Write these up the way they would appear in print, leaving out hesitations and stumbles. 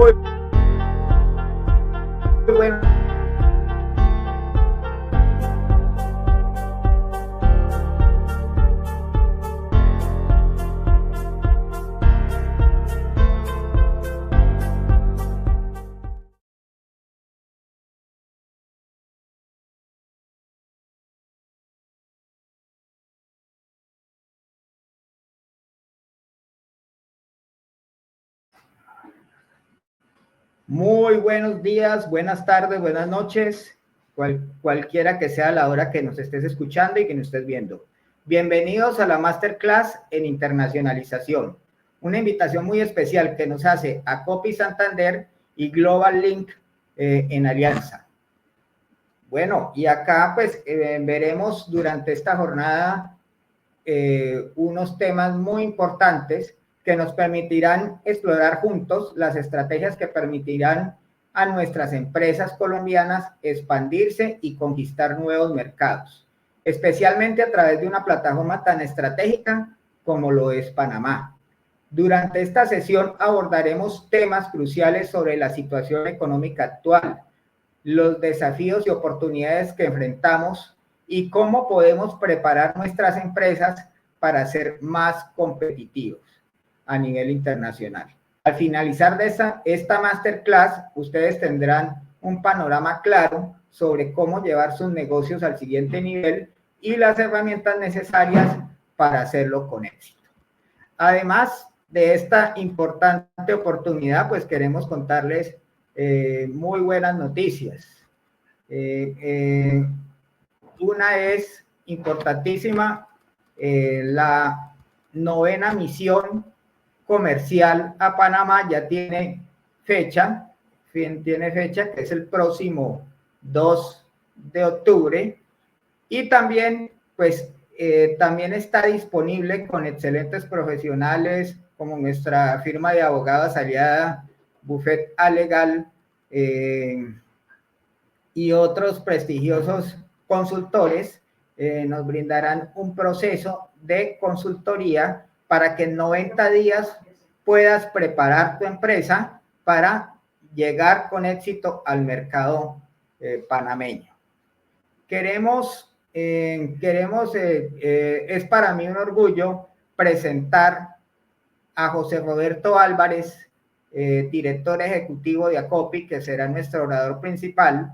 Muy bueno. Muy buenos días, buenas tardes, buenas noches, cualquiera que sea la hora que nos estés escuchando y que nos estés viendo. Bienvenidos a la Masterclass en Internacionalización, una invitación muy especial que nos hace Acopi Santander y Global Link en alianza. Bueno, y acá pues veremos durante esta jornada unos temas muy importantes que nos permitirán explorar juntos las estrategias que permitirán a nuestras empresas colombianas expandirse y conquistar nuevos mercados, especialmente a través de una plataforma tan estratégica como lo es Panamá. Durante esta sesión abordaremos temas cruciales sobre la situación económica actual, los desafíos y oportunidades que enfrentamos y cómo podemos preparar nuestras empresas para ser más competitivos a nivel internacional. Al finalizar de esta masterclass, ustedes tendrán un panorama claro sobre cómo llevar sus negocios al siguiente nivel y las herramientas necesarias para hacerlo con éxito. Además de esta importante oportunidad, pues queremos contarles muy buenas noticias. Una es importantísima, la 9ª misión comercial a Panamá ya tiene fecha, que es el próximo 2 de octubre, y también, pues, también está disponible con excelentes profesionales como nuestra firma de abogados aliada Buffet Alegal y otros prestigiosos consultores nos brindarán un proceso de consultoría para que en 90 días puedas preparar tu empresa para llegar con éxito al mercado panameño. Es para mí un orgullo presentar a José Roberto Álvarez, director ejecutivo de Acopi, que será nuestro orador principal,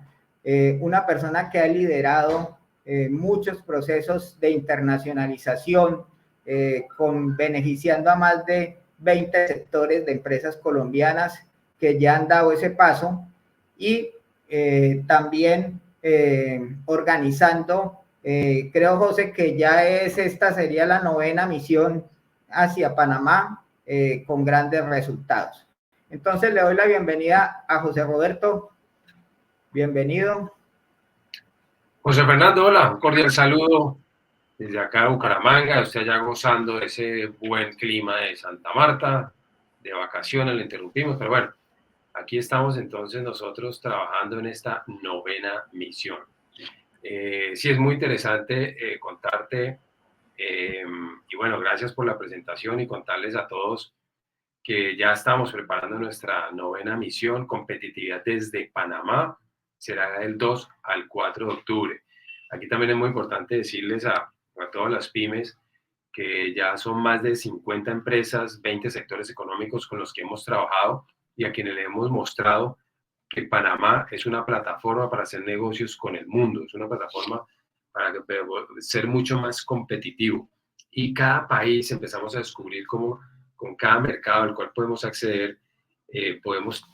una persona que ha liderado muchos procesos de internacionalización, beneficiando a más de 20 sectores de empresas colombianas que ya han dado ese paso y también organizando, creo, José, que ya esta sería la 9ª misión hacia Panamá con grandes resultados. Entonces le doy la bienvenida a José Roberto. Bienvenido. José Fernando, hola, un cordial saludo desde acá de Bucaramanga, usted allá gozando de ese buen clima de Santa Marta, de vacaciones, le interrumpimos, pero bueno, aquí estamos entonces nosotros trabajando en esta 9ª misión. Sí, es muy interesante contarte, y bueno, gracias por la presentación y contarles a todos que ya estamos preparando nuestra 9ª misión, competitividad desde Panamá, será del 2 al 4 de octubre. Aquí también es muy importante decirles a todas las pymes que ya son más de 50 empresas, 20 sectores económicos con los que hemos trabajado y a quienes le hemos mostrado que Panamá es una plataforma para hacer negocios con el mundo, es una plataforma para ser mucho más competitivo. Y cada país empezamos a descubrir cómo con cada mercado al cual podemos acceder,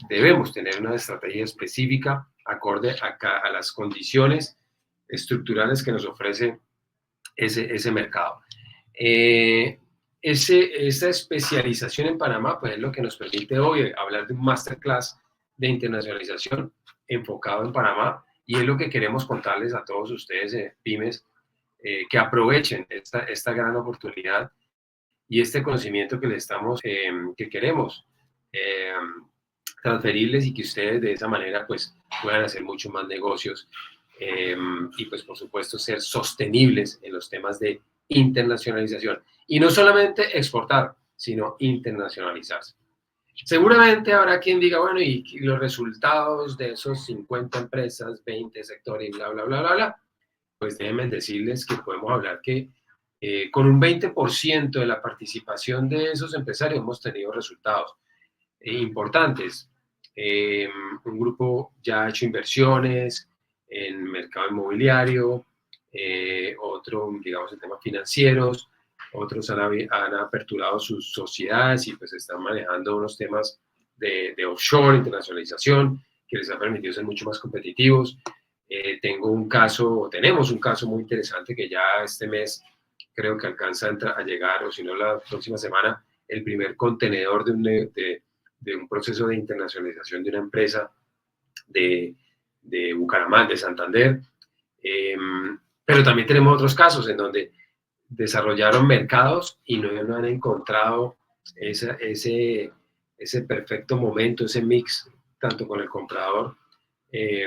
debemos tener una estrategia específica acorde a las condiciones estructurales que nos ofrece ese mercado. Esta especialización en Panamá pues, es lo que nos permite hoy hablar de un masterclass de internacionalización enfocado en Panamá, y es lo que queremos contarles a todos ustedes, pymes, que aprovechen esta gran oportunidad y este conocimiento que que queremos transferirles, y que ustedes de esa manera pues puedan hacer mucho más negocios y pues por supuesto ser sostenibles en los temas de internacionalización. Y no solamente exportar, sino internacionalizarse. Seguramente habrá quien diga, bueno, y los resultados de esos 50 empresas, 20 sectores, y bla, bla, bla, bla, bla. Pues déjenme decirles que podemos hablar que con un 20% de la participación de esos empresarios hemos tenido resultados importantes. Un grupo ya ha hecho inversiones en mercado inmobiliario, otro, digamos, en temas financieros, otros han aperturado sus sociedades y pues están manejando unos temas de offshore, internacionalización, que les ha permitido ser mucho más competitivos. Tenemos un caso muy interesante que ya este mes creo que alcanza a llegar, o si no la próxima semana, el primer contenedor de un proceso de internacionalización de una empresa de Bucaramanga, de Santander. Pero también tenemos otros casos en donde desarrollaron mercados y no han encontrado ese perfecto momento, ese mix, tanto con el comprador y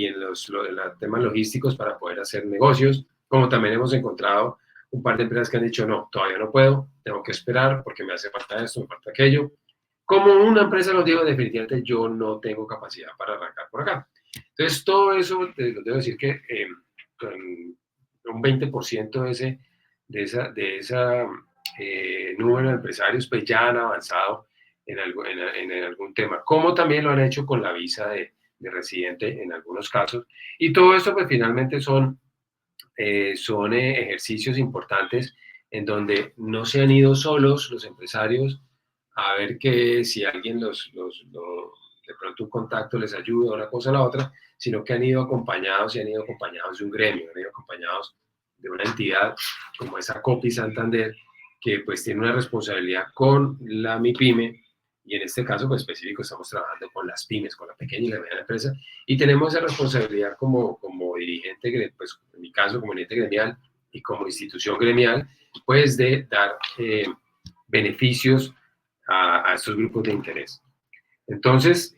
en los temas logísticos para poder hacer negocios, como también hemos encontrado un par de empresas que han dicho, no, todavía no puedo, tengo que esperar porque me hace falta esto, me falta aquello. Como una empresa los digo, definitivamente yo no tengo capacidad para arrancar por acá. Entonces, todo eso, les debo decir que un 20% de esa número de empresarios pues ya han avanzado en algún tema, como también lo han hecho con la visa de residente en algunos casos. Y todo esto pues finalmente son ejercicios importantes en donde no se han ido solos los empresarios a ver que si alguien de pronto un contacto les ayuda, una cosa o la otra, sino que han ido acompañados de un gremio, han ido acompañados de una entidad como esa Copi Santander, que pues tiene una responsabilidad con la MIPYME, y en este caso pues específico estamos trabajando con las pymes, con la pequeña y la mediana empresa, y tenemos esa responsabilidad como dirigente, pues en mi caso como dirigente gremial y como institución gremial, pues de dar beneficios a estos grupos de interés. Entonces,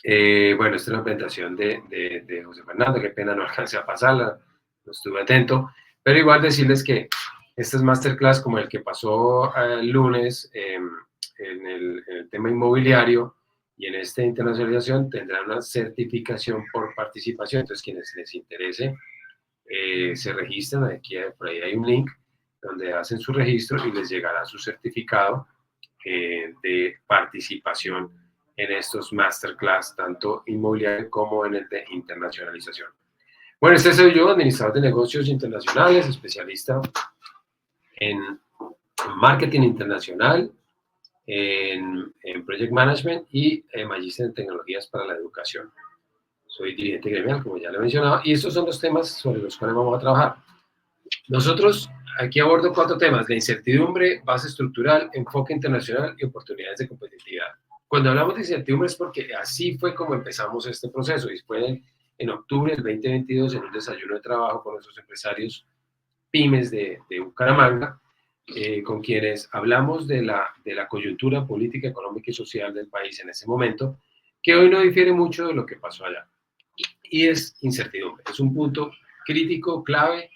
bueno, esta es la presentación de José Fernando, qué pena no alcancé a pasarla, no estuve atento, pero igual decirles que estas masterclass como el que pasó el lunes en el tema inmobiliario y en esta internacionalización tendrán una certificación por participación. Entonces, quienes les interese se registran, aquí por ahí hay un link donde hacen su registro y les llegará su certificado de participación en estos masterclass, tanto inmobiliario como en el de internacionalización. Bueno, este soy yo, administrador de negocios internacionales, especialista en marketing internacional, en project management y magíster en tecnologías para la educación. Soy dirigente gremial, como ya lo he mencionado, y estos son los temas sobre los cuales vamos a trabajar. Nosotros aquí abordo 4 temas: la incertidumbre, base estructural, enfoque internacional y oportunidades de competitividad. Cuando hablamos de incertidumbre es porque así fue como empezamos este proceso, y fue en octubre del 2022 en un desayuno de trabajo con nuestros empresarios pymes de Bucaramanga, con quienes hablamos de la coyuntura política, económica y social del país en ese momento, que hoy no difiere mucho de lo que pasó allá. Y es incertidumbre, es un punto crítico, clave,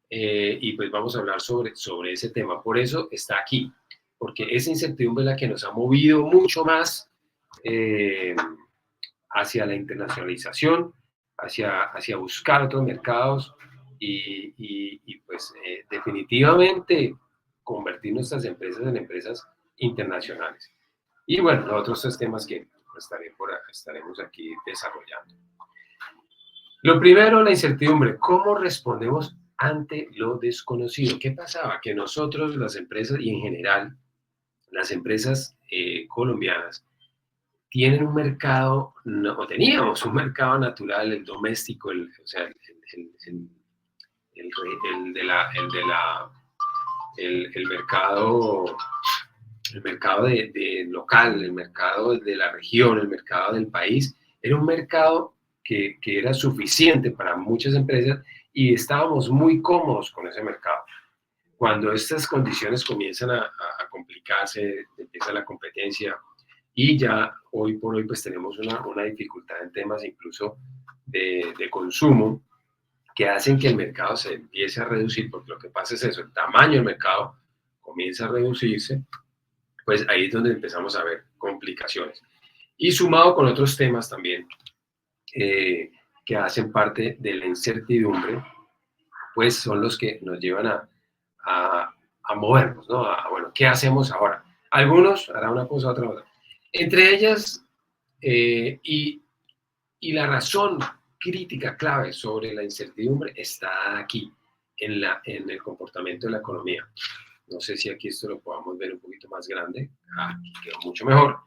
y pues vamos a hablar sobre ese tema. Por eso está aquí, porque esa incertidumbre es la que nos ha movido mucho más hacia la internacionalización, hacia buscar otros mercados y pues definitivamente convertir nuestras empresas en empresas internacionales. Y bueno, los otros 3 temas que estaremos aquí desarrollando. Lo primero, la incertidumbre. ¿Cómo respondemos ante lo desconocido? ¿Qué pasaba? Que nosotros, las empresas y en general las empresas colombianas tienen un mercado, o teníamos un mercado natural, el doméstico, el mercado de local, el mercado de la región, el mercado del país, era un mercado que era suficiente para muchas empresas y estábamos muy cómodos con ese mercado. Cuando estas condiciones comienzan a complicarse, empieza la competencia y ya hoy por hoy pues tenemos una dificultad en temas incluso de consumo que hacen que el mercado se empiece a reducir, porque lo que pasa es eso, el tamaño del mercado comienza a reducirse pues ahí es donde empezamos a ver complicaciones. Y sumado con otros temas también que hacen parte de la incertidumbre, pues son los que nos llevan a movernos, ¿no? Bueno, ¿qué hacemos ahora? Algunos harán una cosa, otra. Entre ellas, y la razón crítica clave sobre la incertidumbre está aquí, en el comportamiento de la economía. No sé si aquí esto lo podamos ver un poquito más grande. Aquí quedó mucho mejor.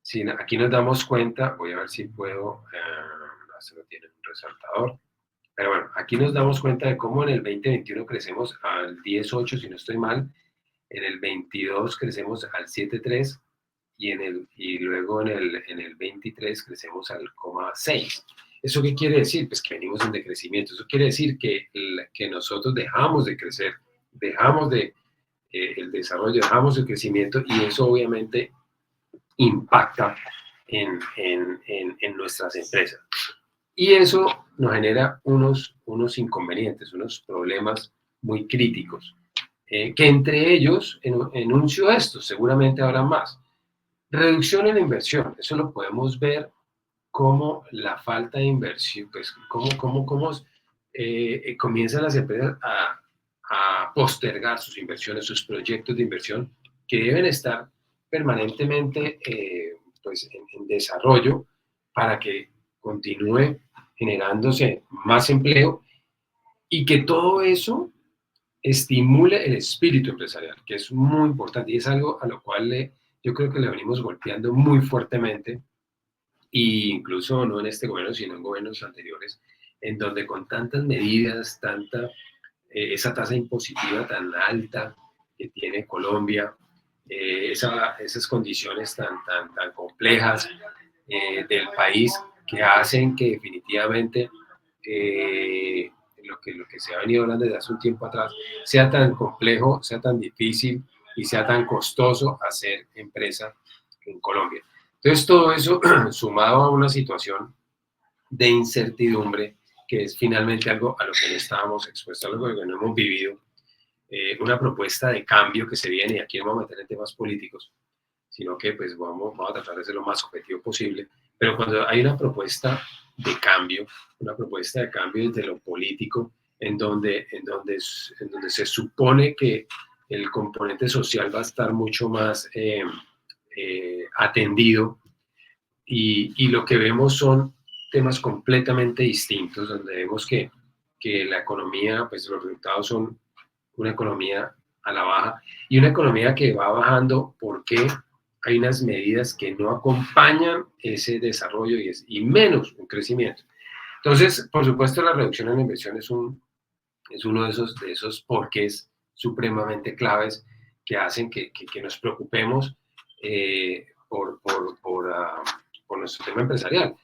Si aquí nos damos cuenta, voy a ver si puedo, se lo tiene un resaltador. Pero bueno, aquí nos damos cuenta de cómo en el 2021 crecemos al 10.8, si no estoy mal, en el 22 crecemos al 7.3 y luego en el 23 crecemos al 0,6. ¿Eso qué quiere decir? Pues que venimos en decrecimiento. Eso quiere decir que nosotros dejamos de crecer, dejamos el desarrollo, dejamos el crecimiento y eso obviamente impacta en nuestras empresas. Y eso nos genera unos inconvenientes, unos problemas muy críticos, que entre ellos enuncio esto, seguramente habrá más. Reducción en la inversión, eso lo podemos ver como la falta de inversión, pues cómo comienzan las empresas a postergar sus inversiones, sus proyectos de inversión, que deben estar permanentemente pues en desarrollo para que continúe generándose más empleo y que todo eso estimule el espíritu empresarial, que es muy importante y es algo a lo cual yo creo que le venimos golpeando muy fuertemente, e incluso no en este gobierno, sino en gobiernos anteriores, en donde con tantas medidas, esa tasa impositiva tan alta que tiene Colombia, esas condiciones tan complejas del país que hacen que definitivamente lo que se ha venido hablando desde hace un tiempo atrás sea tan complejo, sea tan difícil y sea tan costoso hacer empresa en Colombia. Entonces todo eso sumado a una situación de incertidumbre que es finalmente algo a lo que no estábamos expuestos, algo que no hemos vivido, una propuesta de cambio que se viene, y aquí no vamos a meter en temas políticos, sino que pues vamos a tratar de ser lo más objetivo posible, pero cuando hay una propuesta de cambio desde lo político, en donde se supone que el componente social va a estar mucho más atendido, y lo que vemos son temas completamente distintos, donde vemos que la economía, pues los resultados son una economía a la baja y una economía que va bajando porque hay unas medidas que no acompañan ese desarrollo y menos un crecimiento. Entonces, por supuesto, la reducción en la inversión es uno de esos porqués supremamente claves que hacen que nos preocupemos por nuestro tema empresarial.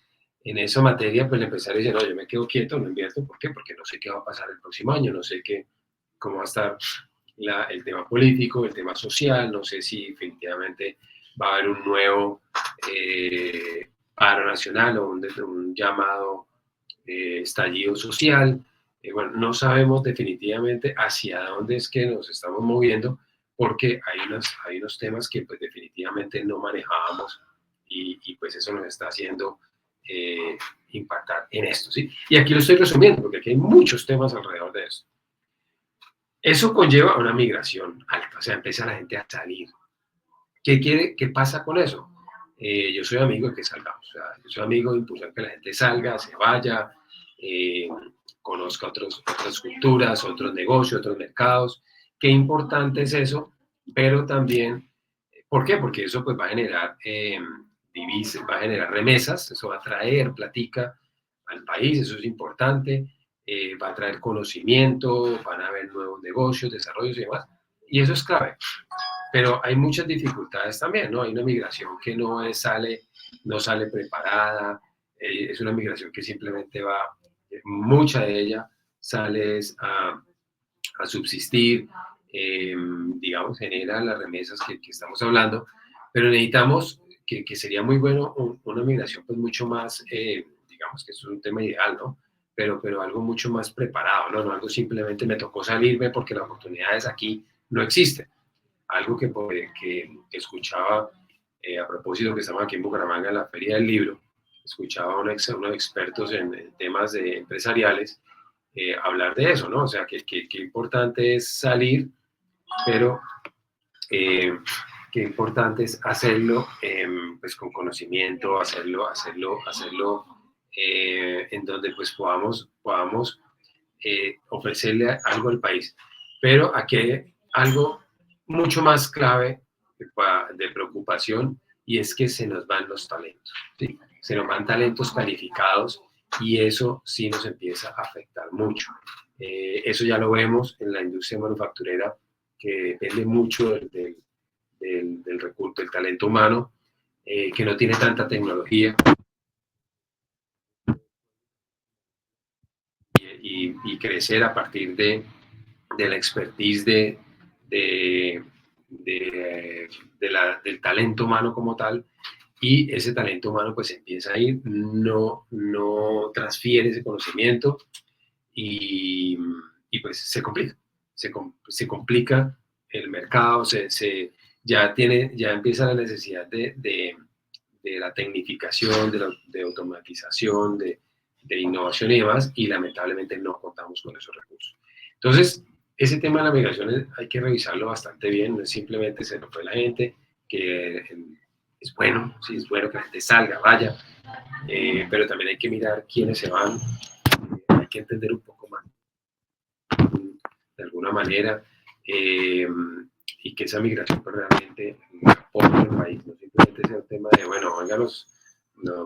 En esa materia, pues el empresario dice, no, yo me quedo quieto, no invierto. ¿Por qué? Porque no sé qué va a pasar el próximo año, no sé cómo va a estar el tema político, el tema social, no sé si definitivamente va a haber un nuevo paro nacional o un llamado estallido social. Bueno, no sabemos definitivamente hacia dónde es que nos estamos moviendo, porque hay unos temas que pues definitivamente no manejábamos y pues eso nos está haciendo impactar en esto, ¿sí? Y aquí lo estoy resumiendo porque aquí hay muchos temas alrededor de esto. Eso conlleva una migración alta, o sea, empieza la gente a salir. ¿Qué pasa con eso? Yo soy amigo de que salgamos, o sea, yo soy amigo de impulsar que la gente salga, se vaya, conozca otras culturas, otros negocios, otros mercados. Qué importante es eso, pero también, ¿por qué? Porque eso pues va a generar divisas, va a generar remesas, eso va a traer platica al país, eso es importante, va a traer conocimiento, van a haber nuevos negocios, desarrollos y demás, y eso es clave. Pero hay muchas dificultades también, ¿no? Hay una migración que no sale preparada, es una migración que simplemente mucha de ella sale a subsistir, digamos, genera las remesas que estamos hablando, pero necesitamos que sería muy bueno una migración pues mucho más, digamos que es un tema ideal, ¿no? Pero algo mucho más preparado, ¿no? No algo simplemente me tocó salirme porque las oportunidades aquí no existen. algo que escuchaba a propósito que estamos aquí en Bucaramanga en la Feria del Libro, escuchaba a unos expertos en temas empresariales hablar de eso, ¿no? O sea, que importante es salir, pero qué importante es hacerlo pues con conocimiento, hacerlo en donde pues podamos ofrecerle algo al país. Pero aquí hay algo mucho más clave de preocupación y es que se nos van los talentos, ¿sí? Se nos van talentos calificados y eso sí nos empieza a afectar mucho. Eso ya lo vemos en la industria manufacturera, que depende mucho del recurso, del talento humano, que no tiene tanta tecnología y crecer a partir de la expertise del talento humano como tal, y ese talento humano pues empieza a ir, no transfiere ese conocimiento y, pues se complica, se complica el mercado, ya empieza la necesidad de la tecnificación, de automatización, de innovación y demás, y lamentablemente no contamos con esos recursos. Entonces, ese tema de la migración hay que revisarlo bastante bien, no es simplemente se nos fue la gente, que es bueno, sí, es bueno que la gente salga, vaya, pero también hay que mirar quiénes se van, hay que entender un poco más, de alguna manera, y que esa migración pues, realmente aporte al país, no simplemente sea un tema de, bueno, venga, nos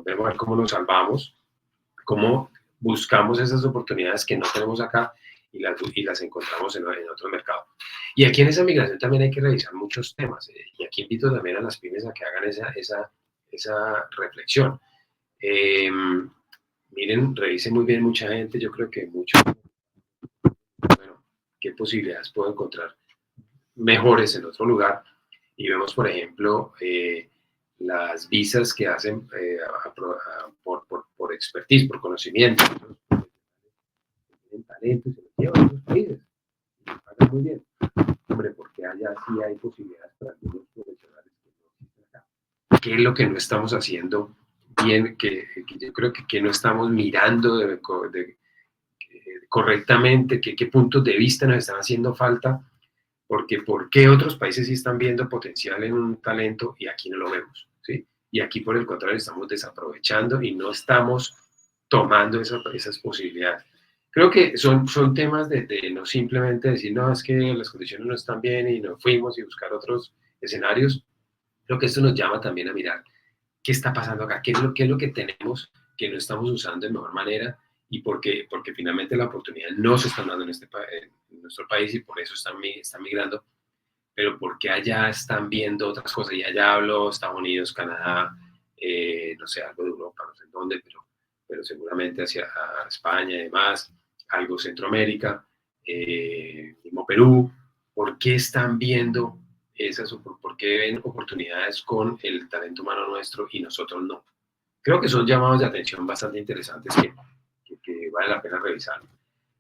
vemos a ver cómo nos salvamos, cómo buscamos esas oportunidades que no tenemos acá y las encontramos en otros mercados. Y aquí en esa migración también hay que revisar muchos temas, y aquí invito también a las pymes a que hagan esa reflexión. Miren, revisen muy bien mucha gente, yo creo que bueno, qué posibilidades puedo encontrar mejores en otro lugar. Y vemos, por ejemplo, las visas que hacen por expertise, por conocimiento. Tienen talento y se los llevan a otros países. Y los pagan muy bien. Hombre, porque allá sí hay posibilidades para algunos profesionales que no existen acá. ¿Qué es lo que no estamos haciendo bien? Que yo creo que no estamos mirando correctamente, qué puntos de vista nos están haciendo falta, porque ¿por qué otros países sí están viendo potencial en un talento y aquí no lo vemos? ¿Sí? Y aquí por el contrario estamos desaprovechando y no estamos tomando esas posibilidades. Creo que son temas de no simplemente decir, no, es que las condiciones no están bien y nos fuimos y buscar otros escenarios. Creo que esto nos llama también a mirar qué está pasando acá, qué es lo que tenemos que no estamos usando de mejor manera y porque finalmente la oportunidad no se está dando en nuestro país y por eso están migrando, pero porque allá están viendo otras cosas y allá hablo Estados Unidos, Canadá, no sé, algo de Europa, no sé en dónde, pero seguramente hacia España y demás, algo Centroamérica, mismo Perú. ¿Por qué están viendo por qué ven oportunidades con el talento humano nuestro y nosotros no? Creo que son llamados de atención bastante interesantes que vale la pena revisar.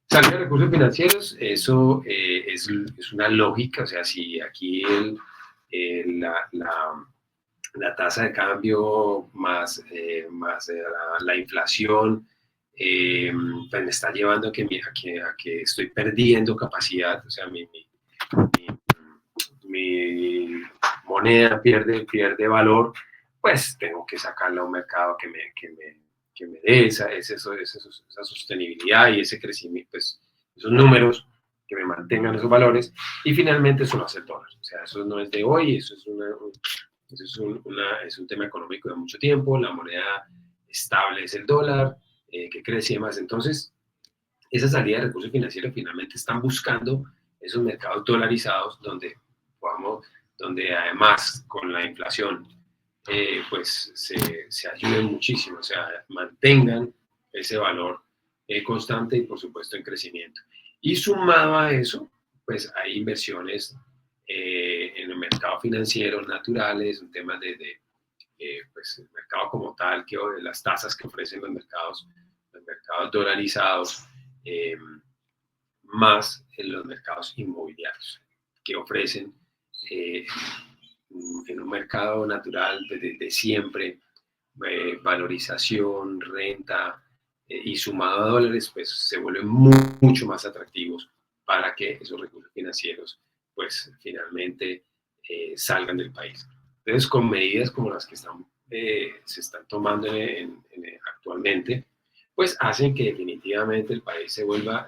Salida de recursos financieros, eso es una lógica, o sea, si aquí la tasa de cambio más la inflación pues me está llevando a que estoy perdiendo capacidad, o sea, mi moneda pierde valor, pues tengo que sacarla a un mercado que me dé esa sostenibilidad y ese crecimiento, pues esos números que me mantengan esos valores, y finalmente eso lo hace el dólar. O sea, eso no es de hoy, eso es un tema económico de mucho tiempo, la moneda estable es el dólar, que crece más. Entonces, esa salida de recursos financieros finalmente están buscando esos mercados dolarizados donde además con la inflación pues se ayuden muchísimo, o sea, mantengan ese valor constante y por supuesto en crecimiento. Y sumado a eso, pues hay inversiones en el mercado financiero naturales, un tema pues el mercado como tal, las tasas que ofrecen los mercados dolarizados, más en los mercados inmobiliarios, que ofrecen eh, en un mercado natural de siempre, valorización, renta, y sumado a dólares, pues se vuelven mucho más atractivos para que esos recursos financieros, pues finalmente salgan del país. Entonces, con medidas como las que se están tomando actualmente, pues hacen que definitivamente el país se vuelva,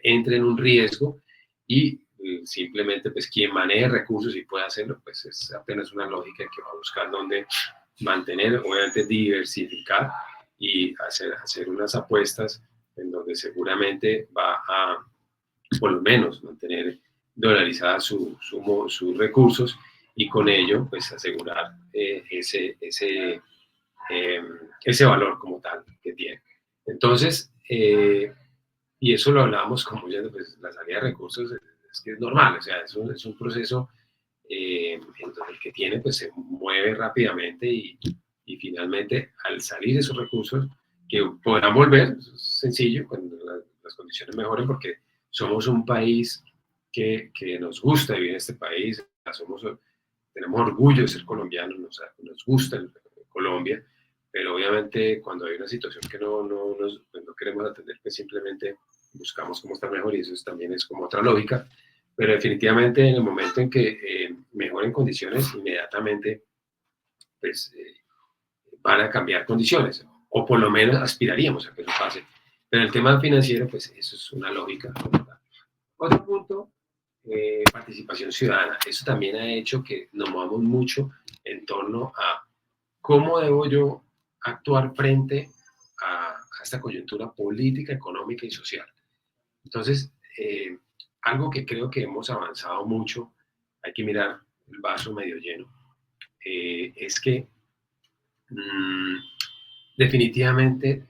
entre en un riesgo y simplemente pues quien maneje recursos y pueda hacerlo, pues es apenas una lógica que va a buscar dónde mantener, obviamente diversificar y hacer unas apuestas en donde seguramente va a, por lo menos, mantener dolarizadas sus recursos y con ello, pues asegurar ese valor como tal que tiene. Entonces, y eso lo hablábamos como ya, pues la salida de recursos es que es normal, o sea, es un proceso en donde el que tiene pues se mueve rápidamente y finalmente al salir esos recursos que podrán volver, es sencillo, cuando las condiciones mejoren, porque somos un país que nos gusta vivir en este país, tenemos orgullo de ser colombianos, nos gusta Colombia, pero obviamente cuando hay una situación que pues no queremos atender, pues simplemente buscamos cómo estar mejor y eso también es como otra lógica, pero definitivamente en el momento en que mejoren condiciones, inmediatamente pues van a cambiar condiciones, o por lo menos aspiraríamos a que eso pase. Pero el tema financiero, pues eso es una lógica. Otro punto, participación ciudadana. Eso también ha hecho que nos movamos mucho en torno a cómo debo yo actuar frente a esta coyuntura política, económica y social. Entonces, algo que creo que hemos avanzado mucho, hay que mirar el vaso medio lleno, es que definitivamente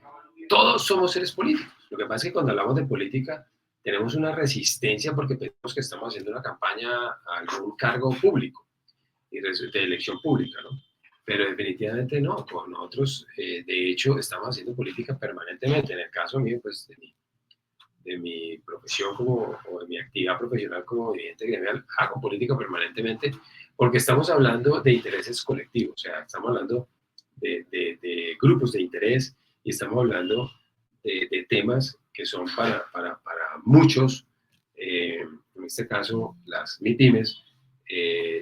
todos somos seres políticos. Lo que pasa es que cuando hablamos de política tenemos una resistencia porque pensamos que estamos haciendo una campaña a algún cargo público y de elección pública, ¿no? Pero definitivamente no, con nosotros de hecho estamos haciendo política permanentemente. En el caso mío, pues de mi profesión o de mi actividad profesional como dirigente gremial, hago política permanentemente porque estamos hablando de intereses colectivos, o sea, estamos hablando de grupos de interés y estamos hablando de temas que son para muchos, en este caso las MIPYMES,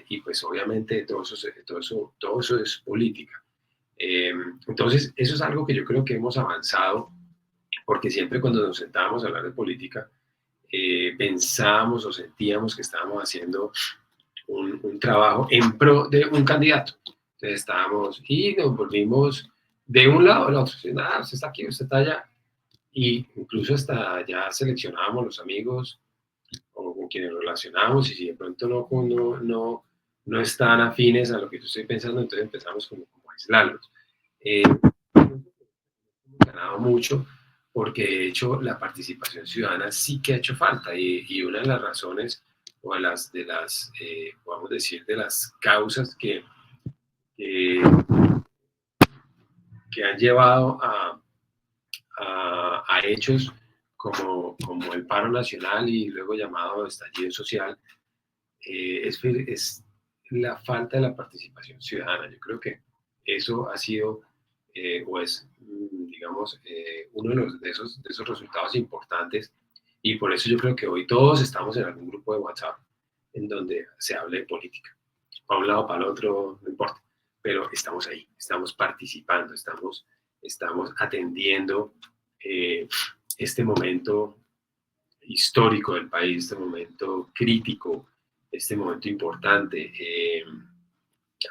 y pues obviamente todo eso es política. Entonces, eso es algo que yo creo que hemos avanzado porque siempre cuando nos sentábamos a hablar de política, pensábamos o sentíamos que estábamos haciendo un trabajo en pro de un candidato. Entonces estábamos y nos volvimos de un lado al otro. Nada, usted está aquí, usted está allá. Y incluso hasta ya seleccionábamos los amigos o con quienes nos relacionamos y si de pronto no están afines a lo que yo estoy pensando, entonces empezamos como a aislarlos. Hemos ganado mucho porque de hecho la participación ciudadana sí que ha hecho falta y una de las razones o podemos decir, de las causas que, que han llevado a hechos como el paro nacional y luego llamado estallido social, es la falta de la participación ciudadana. Yo creo que eso ha sido o es, digamos, uno de esos resultados importantes y por eso yo creo que hoy todos estamos en algún grupo de WhatsApp en donde se hable de política. Para un lado, para el otro, no importa, pero estamos ahí, estamos participando, estamos atendiendo este momento histórico del país, este momento crítico, este momento importante.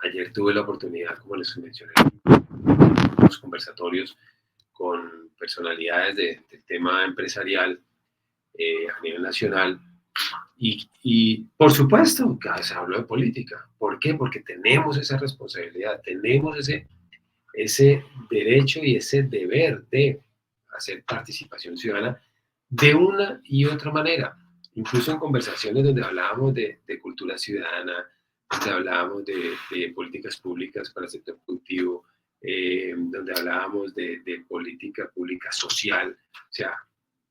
Ayer tuve la oportunidad, como les mencioné, unos conversatorios con personalidades del tema empresarial a nivel nacional y por supuesto, se habló de política. ¿Por qué? Porque tenemos esa responsabilidad, tenemos ese derecho y ese deber de hacer participación ciudadana de una y otra manera. Incluso en conversaciones donde hablábamos de cultura ciudadana, donde hablábamos de políticas públicas para el sector productivo, donde hablábamos de política pública social, o sea,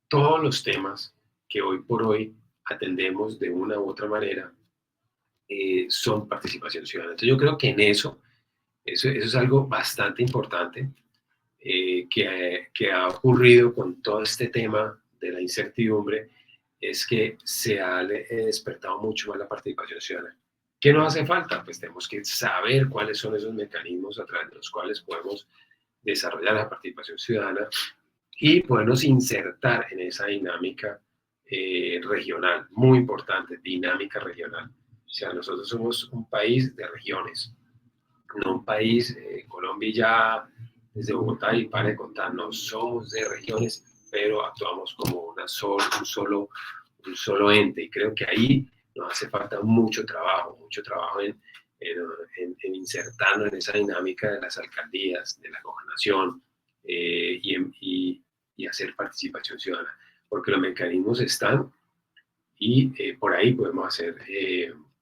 todos los temas que hoy por hoy atendemos de una u otra manera, son participación ciudadana. Entonces yo creo que en eso es algo bastante importante que ha ocurrido con todo este tema de la incertidumbre, es que se ha despertado mucho más la participación ciudadana. ¿Qué nos hace falta? Pues tenemos que saber cuáles son esos mecanismos a través de los cuales podemos desarrollar la participación ciudadana y podernos insertar en esa dinámica regional, muy importante, dinámica regional. O sea, nosotros somos un país de regiones, no un país, Colombia ya desde Bogotá y para de contar, no somos de regiones, pero actuamos como un solo ente, y creo que ahí nos hace falta mucho trabajo en insertarnos en esa dinámica de las alcaldías, de la gobernación, y hacer participación ciudadana, porque los mecanismos están y por ahí podemos hacer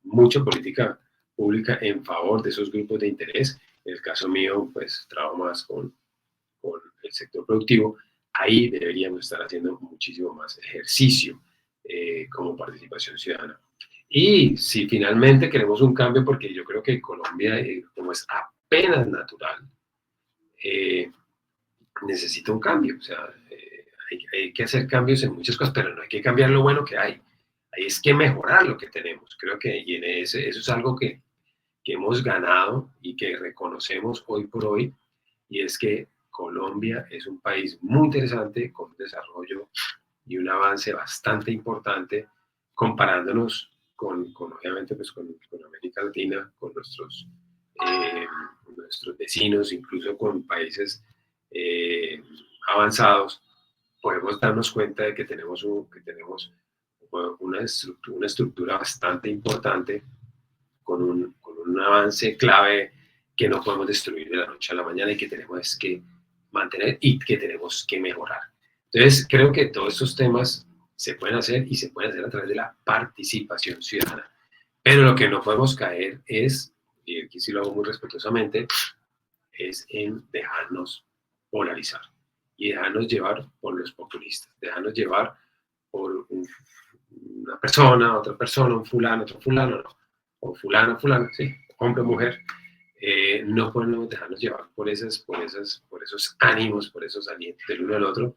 mucha política pública en favor de esos grupos de interés. En el caso mío, pues trabajo más con el sector productivo. Ahí deberíamos estar haciendo muchísimo más ejercicio como participación ciudadana. Y si finalmente queremos un cambio, porque yo creo que Colombia, como es apenas natural, necesita un cambio. O sea, hay que hacer cambios en muchas cosas, pero no hay que cambiar lo bueno que hay. Hay es que mejorar lo que tenemos. Creo que y en eso es algo que hemos ganado y que reconocemos hoy por hoy, y es que Colombia es un país muy interesante, con un desarrollo y un avance bastante importante, comparándonos obviamente, pues con América Latina, con nuestros vecinos, incluso con países avanzados. Podemos darnos cuenta de que tenemos una estructura bastante importante, con un avance clave que no podemos destruir de la noche a la mañana y que tenemos que mantener y que tenemos que mejorar. Entonces, creo que todos estos temas se pueden hacer y se pueden hacer a través de la participación ciudadana. Pero lo que no podemos caer es, y aquí sí lo hago muy respetuosamente, es en dejarnos polarizar y dejarnos llevar por los populistas, dejarnos llevar por una persona, otra persona, un fulano, otro fulano, no, o fulano, fulano, sí, hombre, mujer. No podemos dejarnos llevar por esos ánimos, por esos alientos del uno al otro,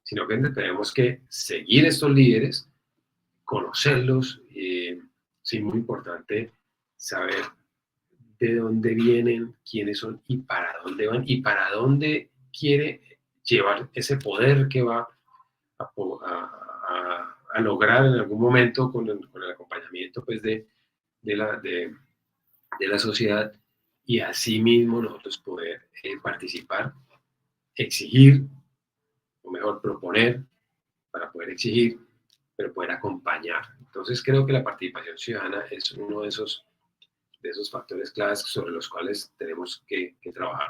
sino que tenemos que seguir estos líderes, conocerlos, sí, muy importante saber de dónde vienen, quiénes son y para dónde van y para dónde quiere llevar ese poder que va a lograr en algún momento con el acompañamiento, pues, de la sociedad, y así mismo nosotros poder participar, exigir, o mejor proponer para poder exigir, pero poder acompañar. Entonces creo que la participación ciudadana es uno de esos factores claves sobre los cuales tenemos que trabajar.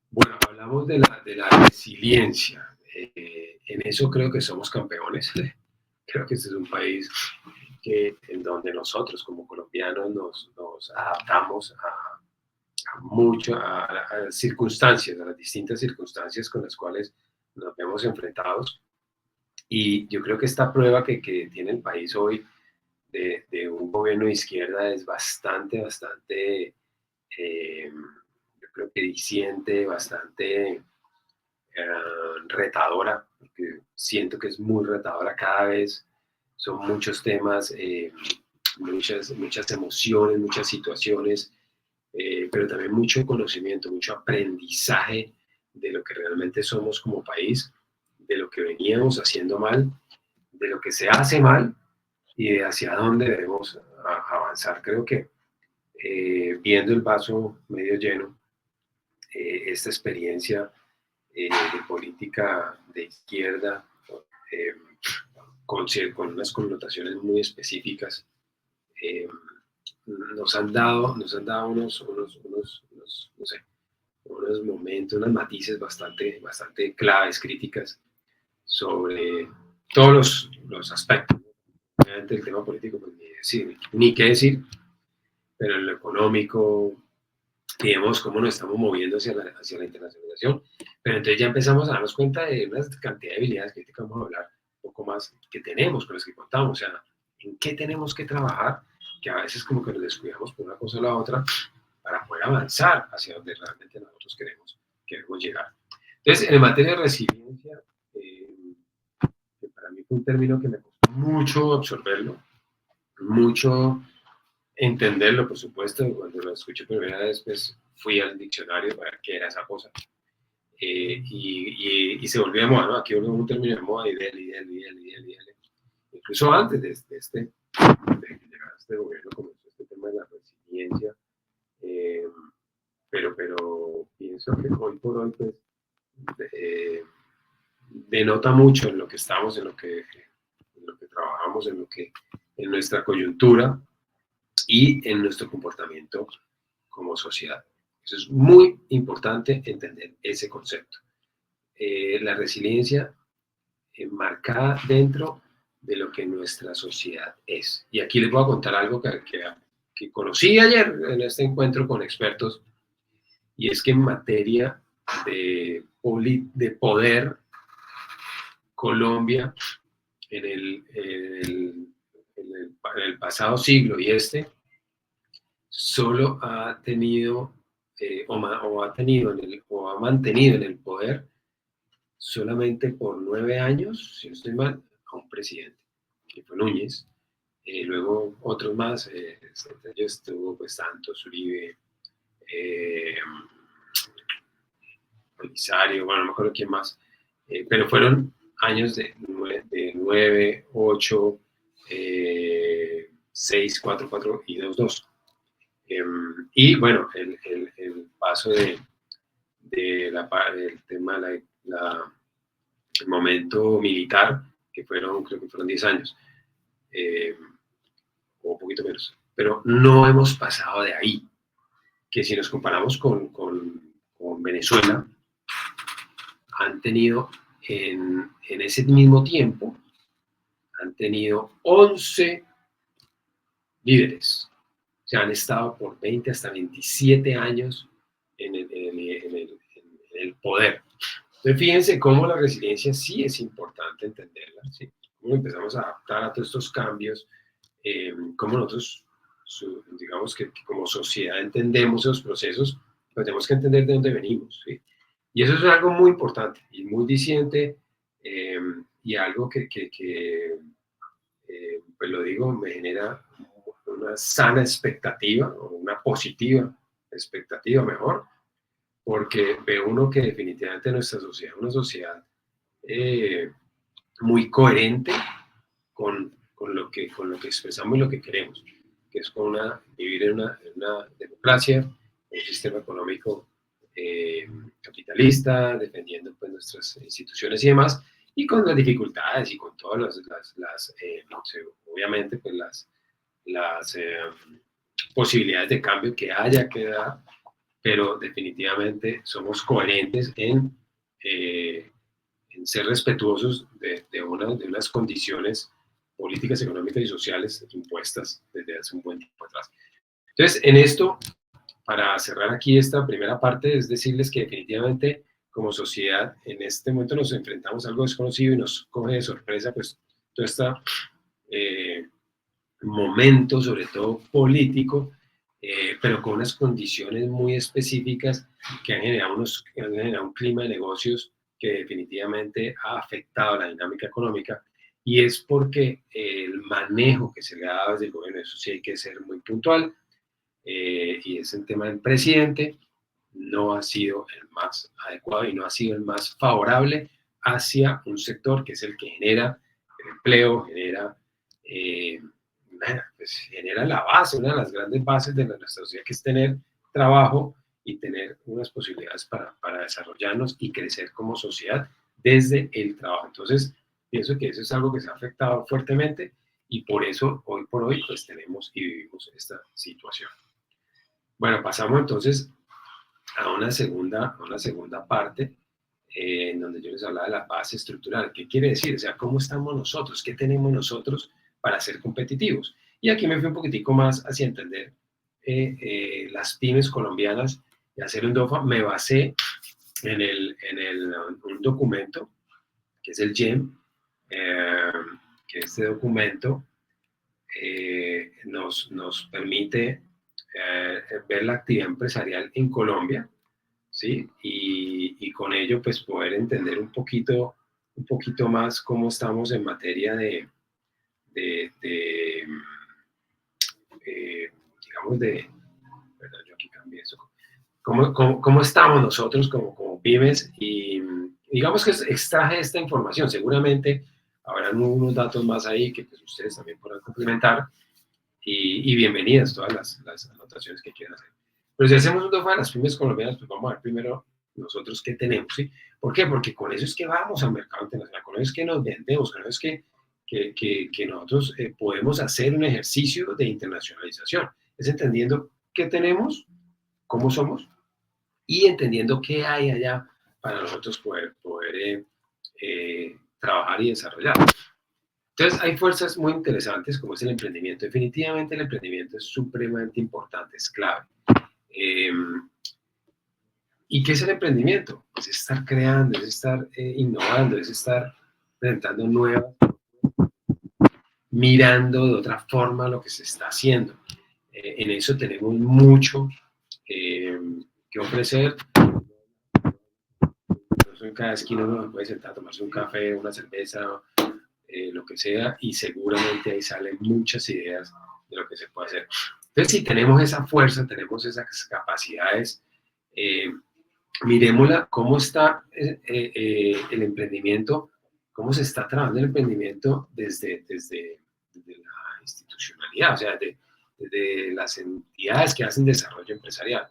Bueno, hablamos de la resiliencia. En eso creo que somos campeones. Creo que este es un país en donde nosotros como colombianos nos adaptamos a las circunstancias, a las distintas circunstancias con las cuales nos vemos enfrentados. Y yo creo que esta prueba que tiene el país hoy de un gobierno de izquierda es bastante, yo creo que diciente, bastante retadora, porque siento que es muy retadora cada vez. Son muchos temas, muchas emociones, muchas situaciones, pero también mucho conocimiento, mucho aprendizaje de lo que realmente somos como país, de lo que veníamos haciendo mal, de lo que se hace mal y de hacia dónde debemos avanzar. Creo que viendo el vaso medio lleno, esta experiencia de política de izquierda, eh, con unas connotaciones muy específicas, nos han dado unos no sé, unos momentos, unos matices bastante claves, críticas, sobre todos los aspectos. Obviamente el tema político, pues ni qué decir, pero en lo económico, digamos cómo nos estamos moviendo hacia la internacionalización, pero entonces ya empezamos a darnos cuenta de una cantidad de habilidades que vamos a hablar un poco más, que tenemos, con las que contamos, o sea, en qué tenemos que trabajar que a veces como que nos descuidamos por una cosa o la otra para poder avanzar hacia donde realmente nosotros queremos llegar. Entonces, en materia de resiliencia, que para mí fue un término que me costó mucho absorberlo, mucho entenderlo, por supuesto. Cuando lo escuché por primera vez, pues fui al diccionario para ver qué era esa cosa. Y se volvió de moda, ¿no? Aquí volvió un término de moda, ideal. Incluso antes de que llegara este gobierno, comenzó este tema de la resiliencia. Pero pienso que hoy por hoy, pues, denota mucho en lo que estamos, en lo que trabajamos, en nuestra coyuntura y en nuestro comportamiento como sociedad. Eso es muy importante entender ese concepto. La resiliencia marcada dentro de lo que nuestra sociedad es. Y aquí les voy a contar algo que conocí ayer en este encuentro con expertos, y es que en materia de poder, Colombia en el pasado siglo y solo ha tenido o ha mantenido en el poder solamente por 9 años, si no estoy mal, a un presidente, que fue Núñez. Luego otros más, entre ellos estuvo pues Santos, Uribe, Belisario, bueno, no me acuerdo quién más, pero fueron años de 9, 8, 6, 4, 4 y 2, 2. Y bueno, el paso del tema de el momento militar, creo que fueron 10 años, o un poquito menos, pero no hemos pasado de ahí, que si nos comparamos con Venezuela, han tenido en ese mismo tiempo, han tenido 11 líderes. O sea, han estado por 20 hasta 27 años en el poder. Entonces, fíjense cómo la resiliencia sí es importante entenderla, ¿sí? Cómo empezamos a adaptar a todos estos cambios, cómo nosotros, digamos que como sociedad entendemos esos procesos, pero tenemos que entender de dónde venimos, ¿sí? Y eso es algo muy importante y muy diciente, y algo que pues lo digo, me genera una sana expectativa, o una positiva expectativa mejor, porque ve uno que definitivamente nuestra sociedad es una sociedad muy coherente con lo que expresamos y lo que queremos, que es vivir en una democracia, un sistema económico capitalista, defendiendo pues, nuestras instituciones y demás, y con las dificultades y con todas obviamente, pues las posibilidades de cambio que haya que dar, pero definitivamente somos coherentes en ser respetuosos de unas condiciones políticas, económicas y sociales impuestas desde hace un buen tiempo atrás. Entonces, en esto, para cerrar aquí esta primera parte, es decirles que definitivamente como sociedad en este momento nos enfrentamos a algo desconocido y nos coge de sorpresa pues todo este momento, sobre todo político, pero con unas condiciones muy específicas que han generado un clima de negocios que definitivamente ha afectado la dinámica económica, y es porque el manejo que se le ha dado desde el gobierno, eso sí hay que ser muy puntual, y es el tema del presidente, no ha sido el más adecuado y no ha sido el más favorable hacia un sector que es el que genera el empleo, pues genera la base, una de las grandes bases de nuestra sociedad, que es tener trabajo y tener unas posibilidades para desarrollarnos y crecer como sociedad desde el trabajo. Entonces, pienso que eso es algo que se ha afectado fuertemente y por eso hoy por hoy pues tenemos y vivimos esta situación. Bueno, pasamos entonces a una segunda parte en donde yo les hablaba de la base estructural. ¿Qué quiere decir? O sea, ¿cómo estamos nosotros? ¿Qué tenemos nosotros para ser competitivos? Y aquí me fui un poquitico más hacia entender las pymes colombianas y hacer un DOFA. Me basé en un documento que es el GEM, que este documento nos permite ver la actividad empresarial en Colombia, ¿sí? Y con ello pues poder entender un poquito más cómo estamos en materia de digamos perdón, yo aquí cambié eso, cómo estamos nosotros como pymes, y digamos que extraje esta información. Seguramente habrán unos datos más ahí que pues, ustedes también podrán complementar, y bienvenidas todas las anotaciones que quieran hacer. Pero si hacemos un top de las pymes colombianas, pues vamos a ver primero nosotros qué tenemos, ¿sí? ¿Por qué? Porque con eso es que vamos al mercado internacional, con eso es que nos vendemos, con eso es que nosotros podemos hacer un ejercicio de internacionalización. Es entendiendo qué tenemos, cómo somos, y entendiendo qué hay allá para nosotros poder trabajar y desarrollar. Entonces, hay fuerzas muy interesantes como es el emprendimiento. Definitivamente el emprendimiento es supremamente importante, es clave. ¿Y qué es el emprendimiento? Es estar creando, es estar innovando, es estar presentando nuevas, mirando de otra forma lo que se está haciendo. En eso tenemos mucho que ofrecer. En cada esquina uno puede sentar a tomarse un café, una cerveza, lo que sea, y seguramente ahí salen muchas ideas de lo que se puede hacer. Entonces, si tenemos esa fuerza, tenemos esas capacidades, miremosla, cómo está el emprendimiento, cómo se está trabajando el emprendimiento desde la institucionalidad, o sea, desde las entidades que hacen desarrollo empresarial.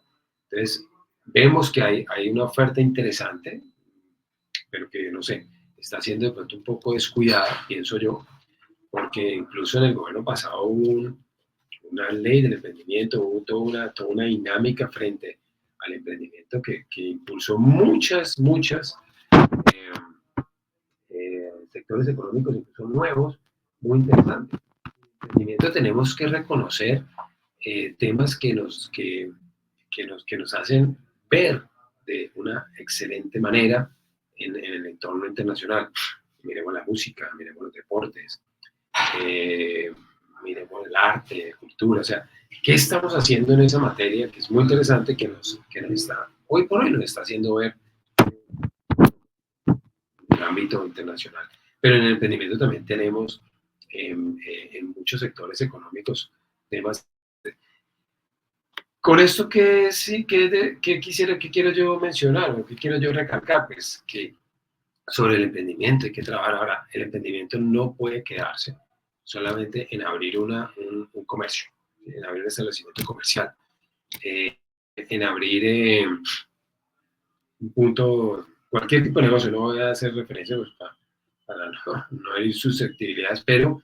Entonces, vemos que hay una oferta interesante, pero que, no sé, está siendo de pronto un poco descuidada, pienso yo, porque incluso en el gobierno pasado hubo una ley del emprendimiento, hubo toda una dinámica frente al emprendimiento que impulsó muchas sectores económicos, incluso nuevos, muy interesantes. En el emprendimiento tenemos que reconocer temas que nos hacen ver de una excelente manera en el entorno internacional. Miremos la música, miremos los deportes, miremos el arte, cultura, o sea, ¿qué estamos haciendo en esa materia que es muy interesante, que nos está, hoy por hoy nos está haciendo ver en el ámbito internacional? Pero en el emprendimiento también tenemos en muchos sectores económicos temas. Con esto que sí, que quiero yo mencionar o que quiero yo recalcar, pues que sobre el emprendimiento hay que trabajar ahora. El emprendimiento no puede quedarse solamente en abrir un comercio, en abrir un establecimiento comercial, en abrir un punto, cualquier tipo de negocio. No voy a hacer referencia pues, para no hay susceptibilidades, pero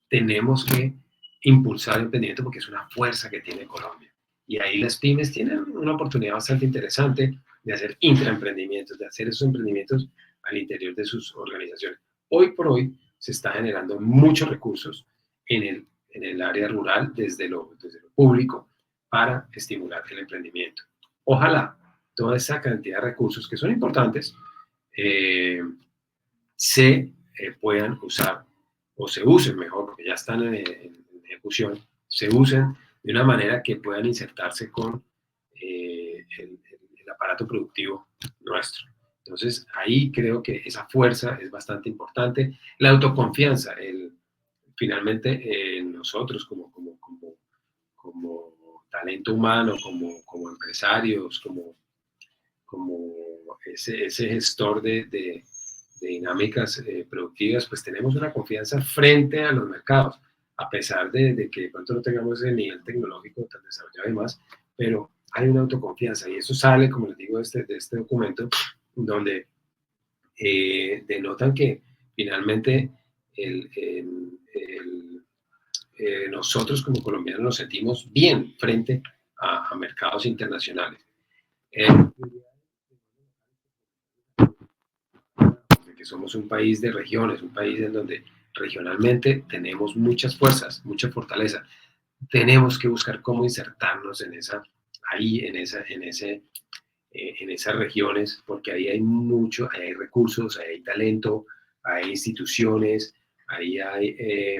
tenemos que impulsar el emprendimiento porque es una fuerza que tiene Colombia. Y ahí las pymes tienen una oportunidad bastante interesante de hacer intraemprendimientos, de hacer esos emprendimientos al interior de sus organizaciones. Hoy por hoy se está generando muchos recursos en el área rural desde lo público para estimular el emprendimiento. Ojalá toda esa cantidad de recursos que son importantes se puedan usar o se usen mejor, porque ya están en ejecución, se usen de una manera que puedan insertarse con el aparato productivo nuestro. Entonces, ahí creo que esa fuerza es bastante importante. La autoconfianza, finalmente nosotros como talento humano, como empresarios, como ese gestor de dinámicas productivas, pues tenemos una confianza frente a los mercados, a pesar de que de pronto no tengamos el nivel tecnológico tan desarrollado y más, pero hay una autoconfianza, y eso sale, como les digo, de este documento, donde denotan que finalmente nosotros como colombianos nos sentimos bien frente a mercados internacionales. Que somos un país de regiones, un país en donde regionalmente tenemos muchas fuerzas, mucha fortaleza. Tenemos que buscar cómo insertarnos en esas regiones, porque ahí hay mucho, ahí hay recursos, ahí hay talento, hay instituciones, ahí hay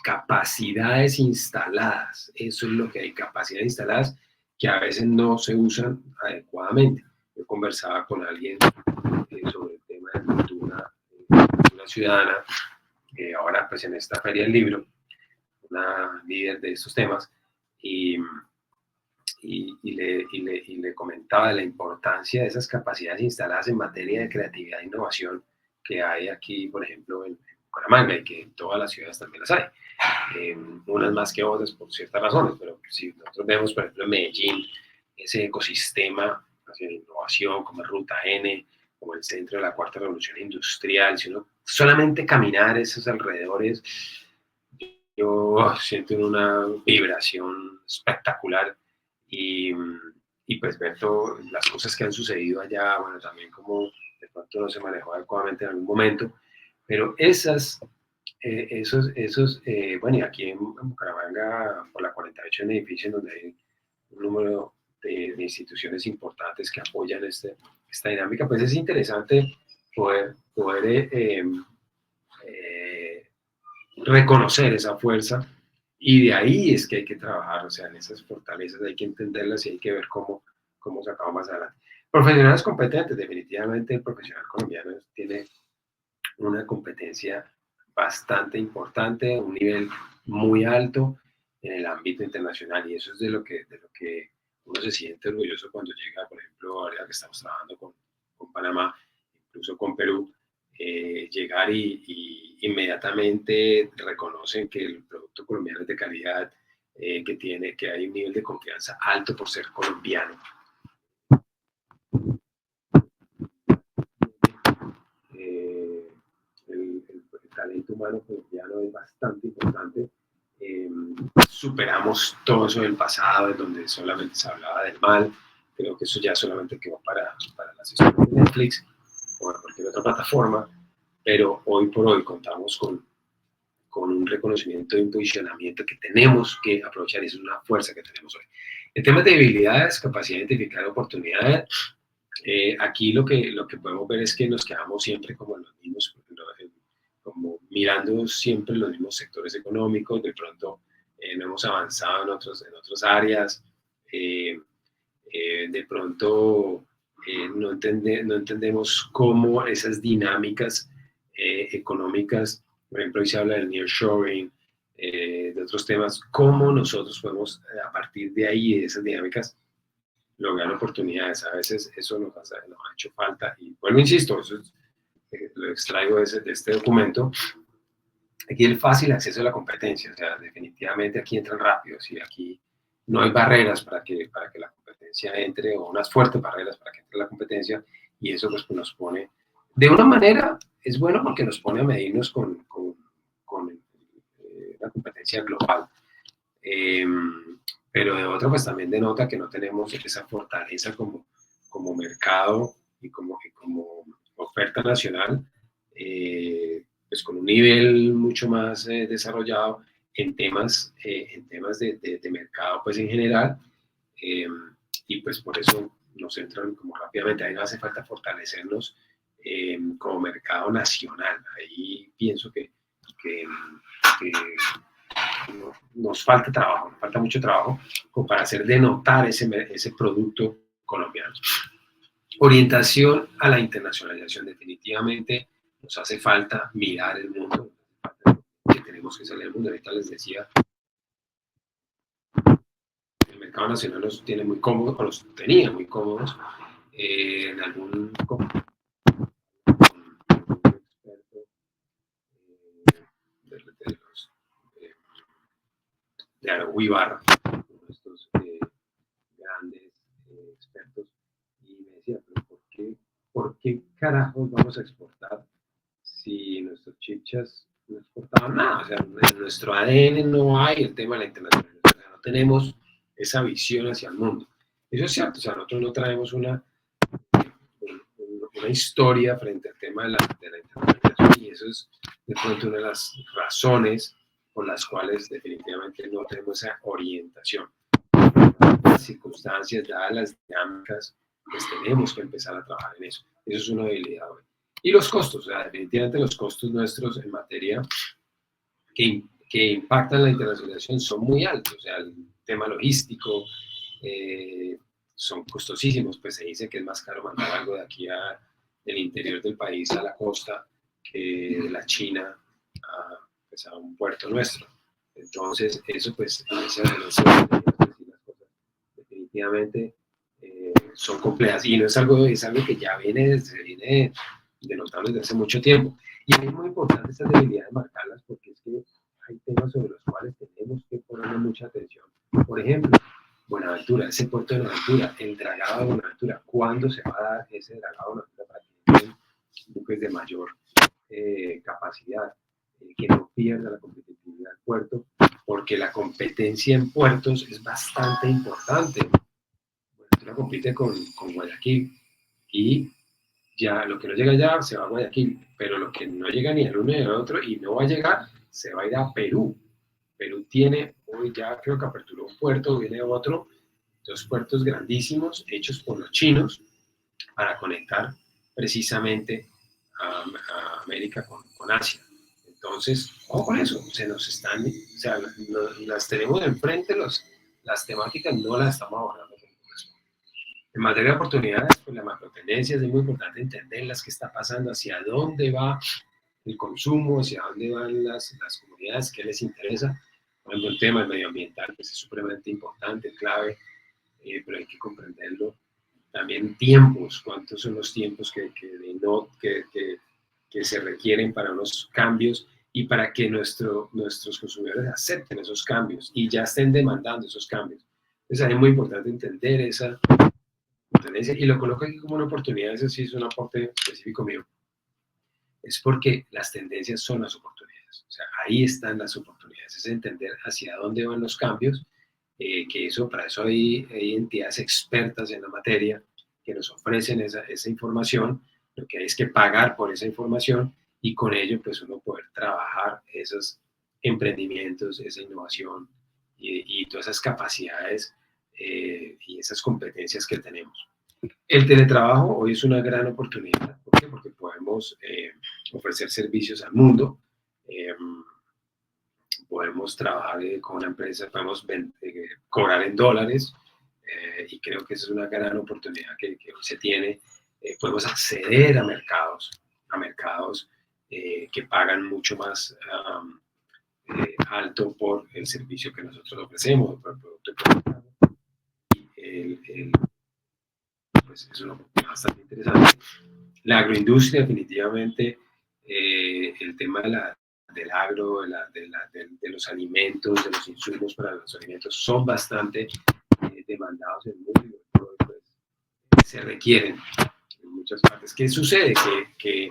capacidades instaladas. Eso es lo que hay, capacidades instaladas que a veces no se usan adecuadamente. Yo conversaba con alguien sobre el tema de cultura ciudadana, ahora pues en esta feria del libro, una líder de estos temas, y le comentaba de la importancia de esas capacidades instaladas en materia de creatividad e innovación que hay aquí, por ejemplo, en Bucaramanga, y que en todas las ciudades también las hay. Unas más que otras por ciertas razones, pero si nosotros vemos, por ejemplo, en Medellín, ese ecosistema hacia la innovación, como Ruta N, como el centro de la cuarta revolución industrial, si uno solamente caminar esos alrededores, yo siento una vibración espectacular, y pues ver todas las cosas que han sucedido allá, bueno, también como de pronto no se manejó adecuadamente en algún momento, pero bueno, y aquí en Bucaramanga, por la 48, en edificio, donde hay un número de instituciones importantes que apoyan esta dinámica, pues es interesante poder reconocer esa fuerza, y de ahí es que hay que trabajar, o sea, en esas fortalezas hay que entenderlas y hay que ver cómo sacamos más adelante. Profesionales competentes, definitivamente el profesional colombiano tiene una competencia bastante importante, un nivel muy alto en el ámbito internacional, y eso es de lo que uno se siente orgulloso cuando llega, por ejemplo, ahora que estamos trabajando con Panamá, incluso con Perú, llegar y inmediatamente reconocen que el producto colombiano es de calidad, que hay un nivel de confianza alto por ser colombiano. El talento humano colombiano es bastante importante. Superamos todo eso del pasado, en donde solamente se hablaba del mal. Creo que eso ya solamente quedó para las historias de Netflix o en cualquier otra plataforma, pero hoy por hoy contamos con un reconocimiento y un posicionamiento que tenemos que aprovechar, y es una fuerza que tenemos hoy. En temas de debilidades, capacidad de identificar oportunidades, aquí lo que podemos ver es que nos quedamos siempre como en los mismos, como mirando siempre los mismos sectores económicos, de pronto no hemos avanzado en otras áreas, de pronto no entendemos cómo esas dinámicas económicas, por ejemplo, hoy se habla del nearshoring, de otros temas, cómo nosotros podemos a partir de ahí, de esas dinámicas, lograr oportunidades. A veces eso nos ha hecho falta, y bueno, insisto, eso lo extraigo de este documento. Aquí el fácil acceso a la competencia, o sea, definitivamente aquí entran rápidos, y aquí no hay barreras para que la competencia entre, o unas fuertes barreras para que entre la competencia, y eso pues nos pone, de una manera, es bueno porque nos pone a medirnos con la competencia global, pero de otra pues también denota que no tenemos esa fortaleza como mercado y como oferta nacional, pues con un nivel mucho más desarrollado en temas de mercado pues en general, y pues por eso nos entran como rápidamente. Ahí no hace falta fortalecernos como mercado nacional. Ahí pienso que nos falta trabajo, nos falta mucho trabajo como para hacer denotar ese producto colombiano. Orientación a la internacionalización, definitivamente nos hace falta mirar el mundo, que tenemos que salir del mundo. Ahorita les decía, el mercado nacional nos tiene muy cómodos, o los tenía muy cómodos, en algún experto de Aragua Ibarra, uno de estos grandes expertos, y me decía, pero ¿por qué carajos vamos a exportar si nuestros chichas no exportaban nada? O sea, en nuestro ADN no hay el tema de la internacionalización, o sea, no tenemos esa visión hacia el mundo. Eso es cierto, o sea, nosotros no traemos una historia frente al tema de la internacionalización, y eso es de pronto una de las razones por las cuales definitivamente no tenemos esa orientación. Las circunstancias, dadas las dinámicas, pues tenemos que empezar a trabajar en eso. Eso es una debilidad hoy. Y los costos, o sea, definitivamente los costos nuestros en materia que que impactan la internacionalización son muy altos. O sea, el tema logístico son costosísimos. Pues se dice que es más caro mandar algo de aquí del interior del país a la costa que de la China pues a un puerto nuestro. Entonces, eso pues, definitivamente son complejas. Y no es algo que ya viene denotando desde hace mucho tiempo. Y es muy importante estas debilidades marcarlas, porque es que hay temas sobre los cuales tenemos que ponerle mucha atención. Por ejemplo, Buenaventura, ese puerto de Buenaventura, el dragado de Buenaventura, ¿cuándo se va a dar ese dragado de Buenaventura para que tengan buques de mayor capacidad, que no pierda la competitividad del puerto? Porque la competencia en puertos es bastante importante. Buenaventura compite con Guayaquil, y ya lo que no llega allá se va a Guayaquil, pero lo que no llega ni al uno ni al otro y no va a llegar, se va a ir a Perú. Perú tiene, hoy ya creo que aperturó un puerto, viene otro, 2 puertos grandísimos hechos por los chinos para conectar precisamente a América con Asia. Entonces, ojo con eso, se nos están, o sea, las tenemos enfrente, las temáticas no las estamos abordando. En materia de oportunidades, pues la macrotendencia es muy importante entenderlas, qué está pasando, hacia dónde va el consumo, hacia dónde van las comunidades, qué les interesa. Por ejemplo, el tema medioambiental pues, es supremamente importante, clave, pero hay que comprenderlo. También tiempos, cuántos son los tiempos que se requieren para unos cambios y para que nuestros consumidores acepten esos cambios y ya estén demandando esos cambios. Entonces es muy importante entender esa tendencia, y lo coloco aquí como una oportunidad. Eso sí es un aporte específico mío, es porque las tendencias son las oportunidades. O sea, ahí están las oportunidades, es entender hacia dónde van los cambios, que para eso hay entidades expertas en la materia que nos ofrecen esa información. Lo que hay es que pagar por esa información, y con ello pues uno poder trabajar esos emprendimientos, esa innovación y todas esas capacidades y esas competencias que tenemos. El teletrabajo hoy es una gran oportunidad. ¿Por qué? Porque podemos ofrecer servicios al mundo, podemos trabajar con una empresa, podemos cobrar en dólares, y creo que esa es una gran oportunidad que hoy se tiene. Podemos acceder a mercados que pagan mucho más alto por el servicio que nosotros ofrecemos, por el producto que ofrecemos. Pues es una oportunidad bastante interesante. La agroindustria, definitivamente, el tema del agro, de los alimentos, de los insumos para los alimentos, son bastante demandados en el mundo, y pues, se requieren en muchas partes. ¿Qué sucede? Que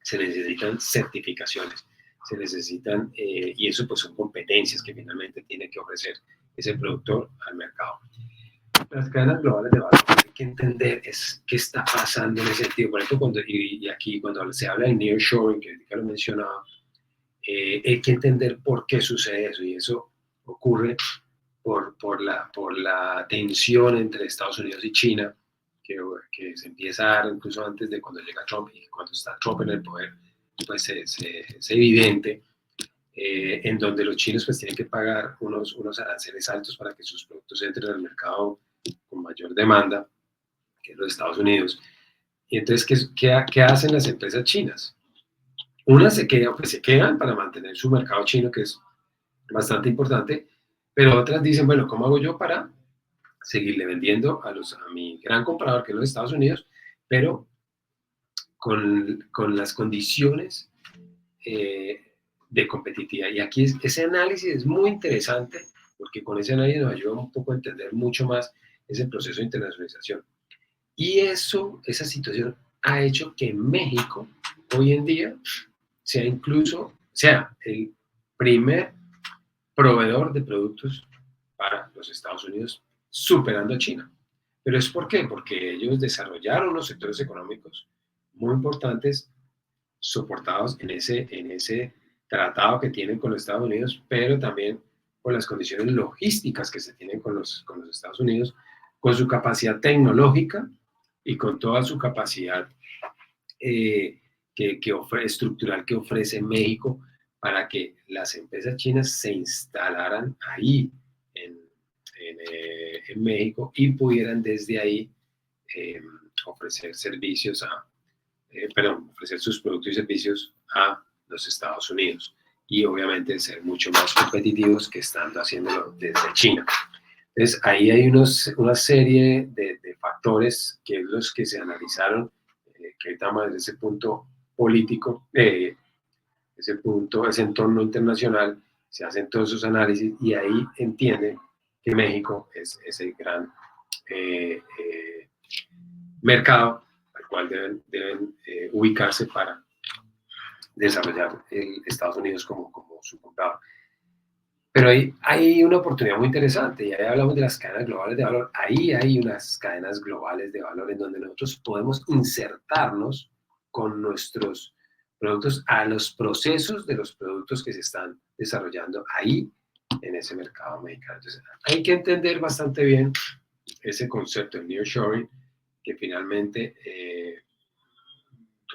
se necesitan certificaciones, se necesitan, y eso pues son competencias que finalmente tiene que ofrecer ese productor al mercado. Las cadenas globales de valor, hay que entender qué está pasando en ese sentido. Por ejemplo, y aquí cuando se habla del nearshoring, que lo mencionaba, hay que entender por qué sucede eso, y eso ocurre por la tensión entre Estados Unidos y China, que se empieza a dar incluso antes de cuando llega Trump, y cuando está Trump en el poder, pues es evidente, en donde los chinos pues tienen que pagar unos aranceles altos para que sus productos entren al mercado con mayor demanda, que es los Estados Unidos. Y entonces, ¿qué hacen las empresas chinas? Unas se quedan para mantener su mercado chino, que es bastante importante, pero otras dicen, bueno, ¿cómo hago yo para seguirle vendiendo a mi gran comprador, que es los Estados Unidos, pero con las condiciones de competitividad? Y aquí ese análisis es muy interesante, porque con ese análisis nos ayuda un poco a entender mucho más ese proceso de internacionalización. Y esa situación ha hecho que México hoy en día sea el primer proveedor de productos para los Estados Unidos, superando a China. ¿Pero es por qué? Porque ellos desarrollaron unos sectores económicos muy importantes, soportados en ese tratado que tienen con los Estados Unidos, pero también con las condiciones logísticas que se tienen con los Estados Unidos, con su capacidad tecnológica y con toda su capacidad estructural que ofrece México para que las empresas chinas se instalaran ahí en México y pudieran desde ahí ofrecer servicios ofrecer sus productos y servicios a los Estados Unidos y obviamente ser mucho más competitivos que estando haciéndolo desde China. Entonces ahí hay una serie de factores que es los que se analizaron, que estamos desde ese punto político, ese entorno internacional, se hacen todos esos análisis y ahí entienden que México es ese gran mercado al cual deben ubicarse para desarrollar Estados Unidos como su comprador. Pero hay una oportunidad muy interesante, y ahí hablamos de las cadenas globales de valor. Ahí hay unas cadenas globales de valor en donde nosotros podemos insertarnos con nuestros productos a los procesos de los productos que se están desarrollando ahí en ese mercado mexicano. Entonces, hay que entender bastante bien ese concepto de nearshoring, que finalmente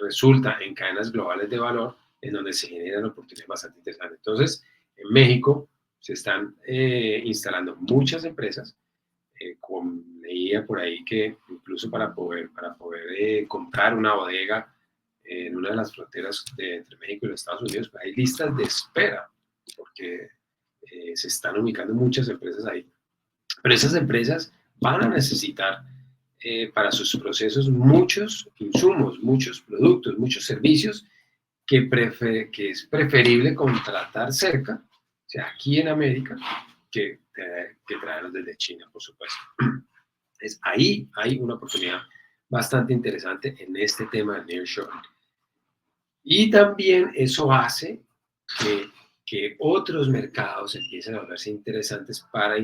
resulta en cadenas globales de valor en donde se generan oportunidades bastante interesantes. Entonces, en México se están instalando muchas empresas, leía por ahí que incluso para poder comprar una bodega en una de las fronteras entre México y los Estados Unidos, pues hay listas de espera, porque se están ubicando muchas empresas ahí. Pero esas empresas van a necesitar para sus procesos muchos insumos, muchos productos, muchos servicios que es preferible contratar cerca, o sea, aquí en América, que traerlos desde China, por supuesto. Entonces, ahí hay una oportunidad bastante interesante en este tema del nearshoring. Y también eso hace que otros mercados empiecen a volverse interesantes para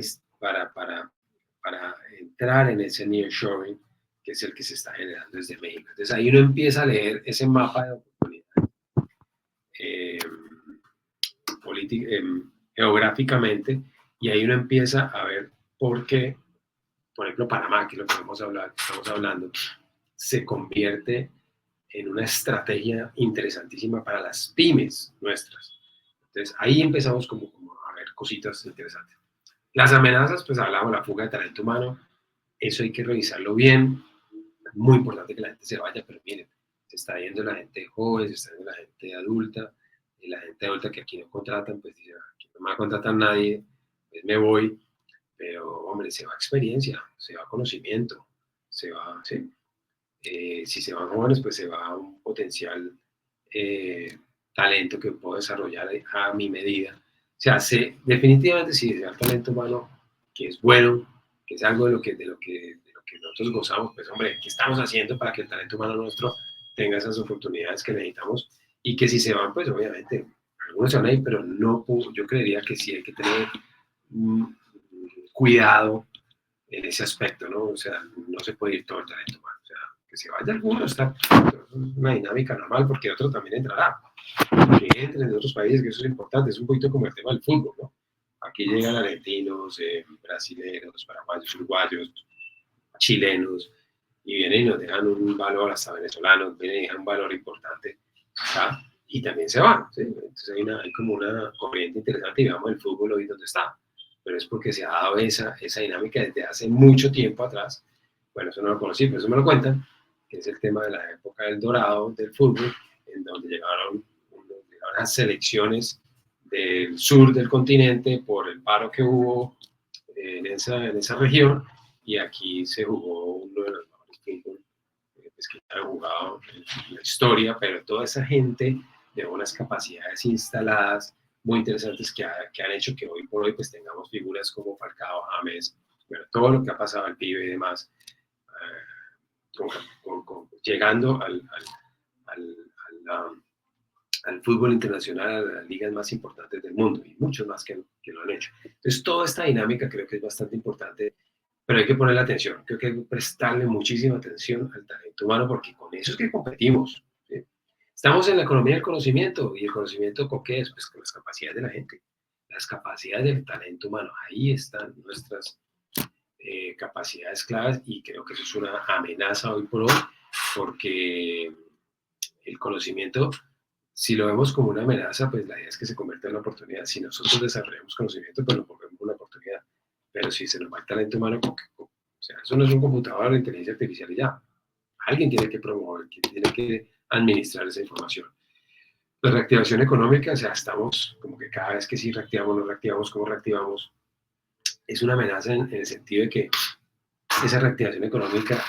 entrar en ese nearshoring, que es el que se está generando desde México. Entonces ahí uno empieza a leer ese mapa de oportunidades geográficamente, y ahí uno empieza a ver por qué, por ejemplo, Panamá, que es lo que estamos hablando, se convierte en una estrategia interesantísima para las pymes nuestras. Entonces ahí empezamos como a ver cositas interesantes. Las amenazas, pues hablamos de la fuga de talento humano, eso hay que revisarlo bien, es muy importante que la gente se vaya, pero miren, se está yendo la gente joven, se está yendo la gente adulta, y la gente adulta que aquí no contratan, pues dice, aquí no me va a contratar nadie, pues me voy, pero hombre, se va experiencia, se va conocimiento, se va, ¿sí? Si se van jóvenes, pues se va un potencial talento que puedo desarrollar a mi medida. O sea, definitivamente si se da talento humano que es bueno, que es algo de lo que nosotros gozamos, pues hombre, ¿qué estamos haciendo para que el talento humano nuestro tenga esas oportunidades que necesitamos? Y que si se van, pues obviamente, algunos se van a ir, pero no, yo creería que sí hay que tener cuidado en ese aspecto, ¿no? O sea, no se puede ir todo el talento humano. O sea, que se vaya alguno, está una dinámica normal, porque otro también entrará. Que entren de otros países, que eso es importante, es un poquito como el tema del fútbol, ¿no? Aquí llegan argentinos, brasileños, paraguayos, uruguayos, chilenos, y vienen y nos dejan un valor, hasta venezolanos, vienen y dejan un valor importante, ¿tá? Y también se van, ¿sí? Entonces hay como una corriente interesante, y veamos el fútbol hoy donde está, pero es porque se ha dado esa dinámica desde hace mucho tiempo atrás. Bueno, eso no lo conocí, pero eso me lo cuentan, que es el tema de la época del dorado del fútbol, en donde llegaron las selecciones del sur del continente por el paro que hubo en esa región, y aquí se jugó uno de los mejores fútbol que ha jugado en la historia, pero toda esa gente de unas capacidades instaladas muy interesantes que han hecho que hoy por hoy pues tengamos figuras como Falcao, James, bueno, todo lo que ha pasado al pibe y demás, llegando al fútbol internacional, a las ligas más importantes del mundo, y muchos más que lo han hecho. Entonces, toda esta dinámica creo que es bastante importante, pero hay que ponerle atención, creo que hay que prestarle muchísima atención al talento humano, porque con eso es que competimos, ¿sí? Estamos en la economía del conocimiento, y el conocimiento ¿con qué es? Pues con las capacidades de la gente, las capacidades del talento humano, ahí están nuestras capacidades claves, y creo que eso es una amenaza hoy por hoy, porque el conocimiento si lo vemos como una amenaza, pues la idea es que se convierta en una oportunidad. Si nosotros desarrollamos conocimiento, pues lo volvemos una oportunidad. Pero si se nos va el talento humano, o sea, eso no es un computador de inteligencia artificial y ya. Alguien tiene que promover, tiene que administrar esa información. La reactivación económica, o sea, estamos como que cada vez que sí reactivamos, no reactivamos, ¿cómo reactivamos? Es una amenaza en el sentido de que esa reactivación económica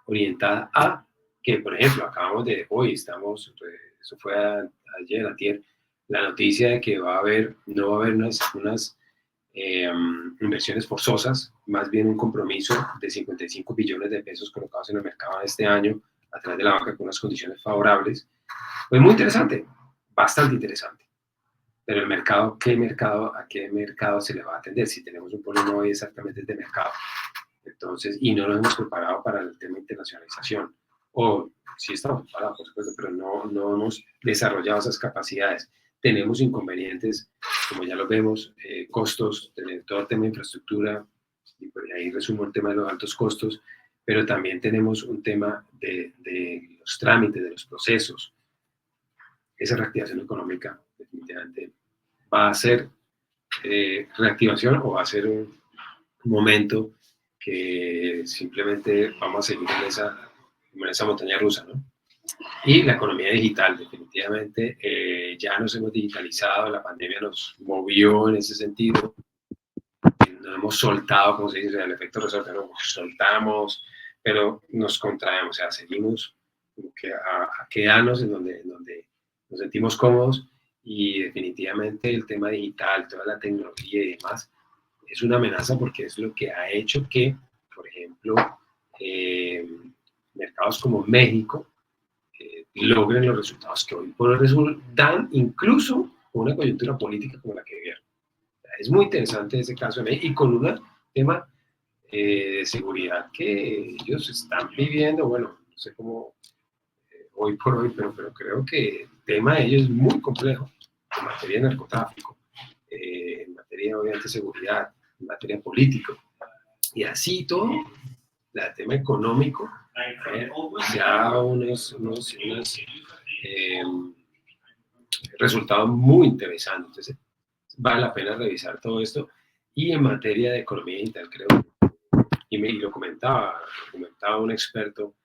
orientada a que, por ejemplo, acabamos de, hoy estamos, eso fue ayer, antier, la noticia de que no va a haber unas inversiones forzosas, más bien un compromiso de 55 billones de pesos colocados en el mercado este año a través de la banca con unas condiciones favorables. Pues muy interesante, bastante interesante. Pero el mercado, ¿a qué mercado se le va a atender? Si tenemos un problema hoy exactamente de mercado. Entonces, y no nos hemos preparado para el tema de internacionalización. O sí estamos preparados, por supuesto, pero no hemos desarrollado esas capacidades. Tenemos inconvenientes, como ya lo vemos, costos, todo el tema de infraestructura, y pues ahí resumo el tema de los altos costos, pero también tenemos un tema de los trámites, de los procesos. Esa reactivación económica definitivamente va a ser reactivación o va a ser un momento que simplemente vamos a seguir en esa montaña rusa, ¿no? Y la economía digital, definitivamente, ya nos hemos digitalizado, la pandemia nos movió en ese sentido, nos hemos soltado, como se dice, el efecto resorte, nos soltamos, pero nos contraemos, o sea, seguimos como que a quedarnos en donde nos sentimos cómodos, y definitivamente el tema digital, toda la tecnología y demás, es una amenaza porque es lo que ha hecho que, por ejemplo, mercados como México logren los resultados que hoy por hoy dan incluso con una coyuntura política como la que vivieron. Es muy interesante ese caso de México y con un tema de seguridad que ellos están viviendo, bueno, no sé cómo hoy por hoy, pero creo que el tema de ellos es muy complejo en materia de narcotráfico, en materia obviamente de seguridad, en materia política, y así todo, el tema económico, ya unos resultados muy interesantes. Entonces, vale la pena revisar todo esto. Y en materia de economía digital, creo, y lo comentaba un experto,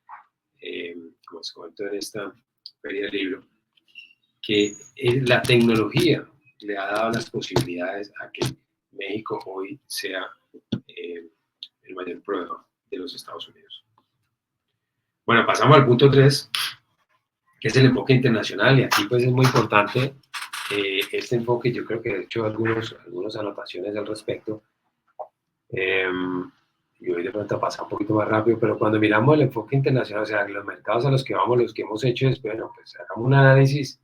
como se comentó en esta feria del libro, que la tecnología le ha dado las posibilidades a que México hoy sea el mayor proveedor de los Estados Unidos. Bueno, pasamos al punto 3, que es el enfoque internacional, y aquí pues es muy importante este enfoque. Yo creo que he hecho algunas anotaciones al respecto, y hoy de pronto pasa un poquito más rápido, pero cuando miramos el enfoque internacional, o sea, los mercados a los que vamos, los que hemos hecho es, bueno, pues hagamos un análisis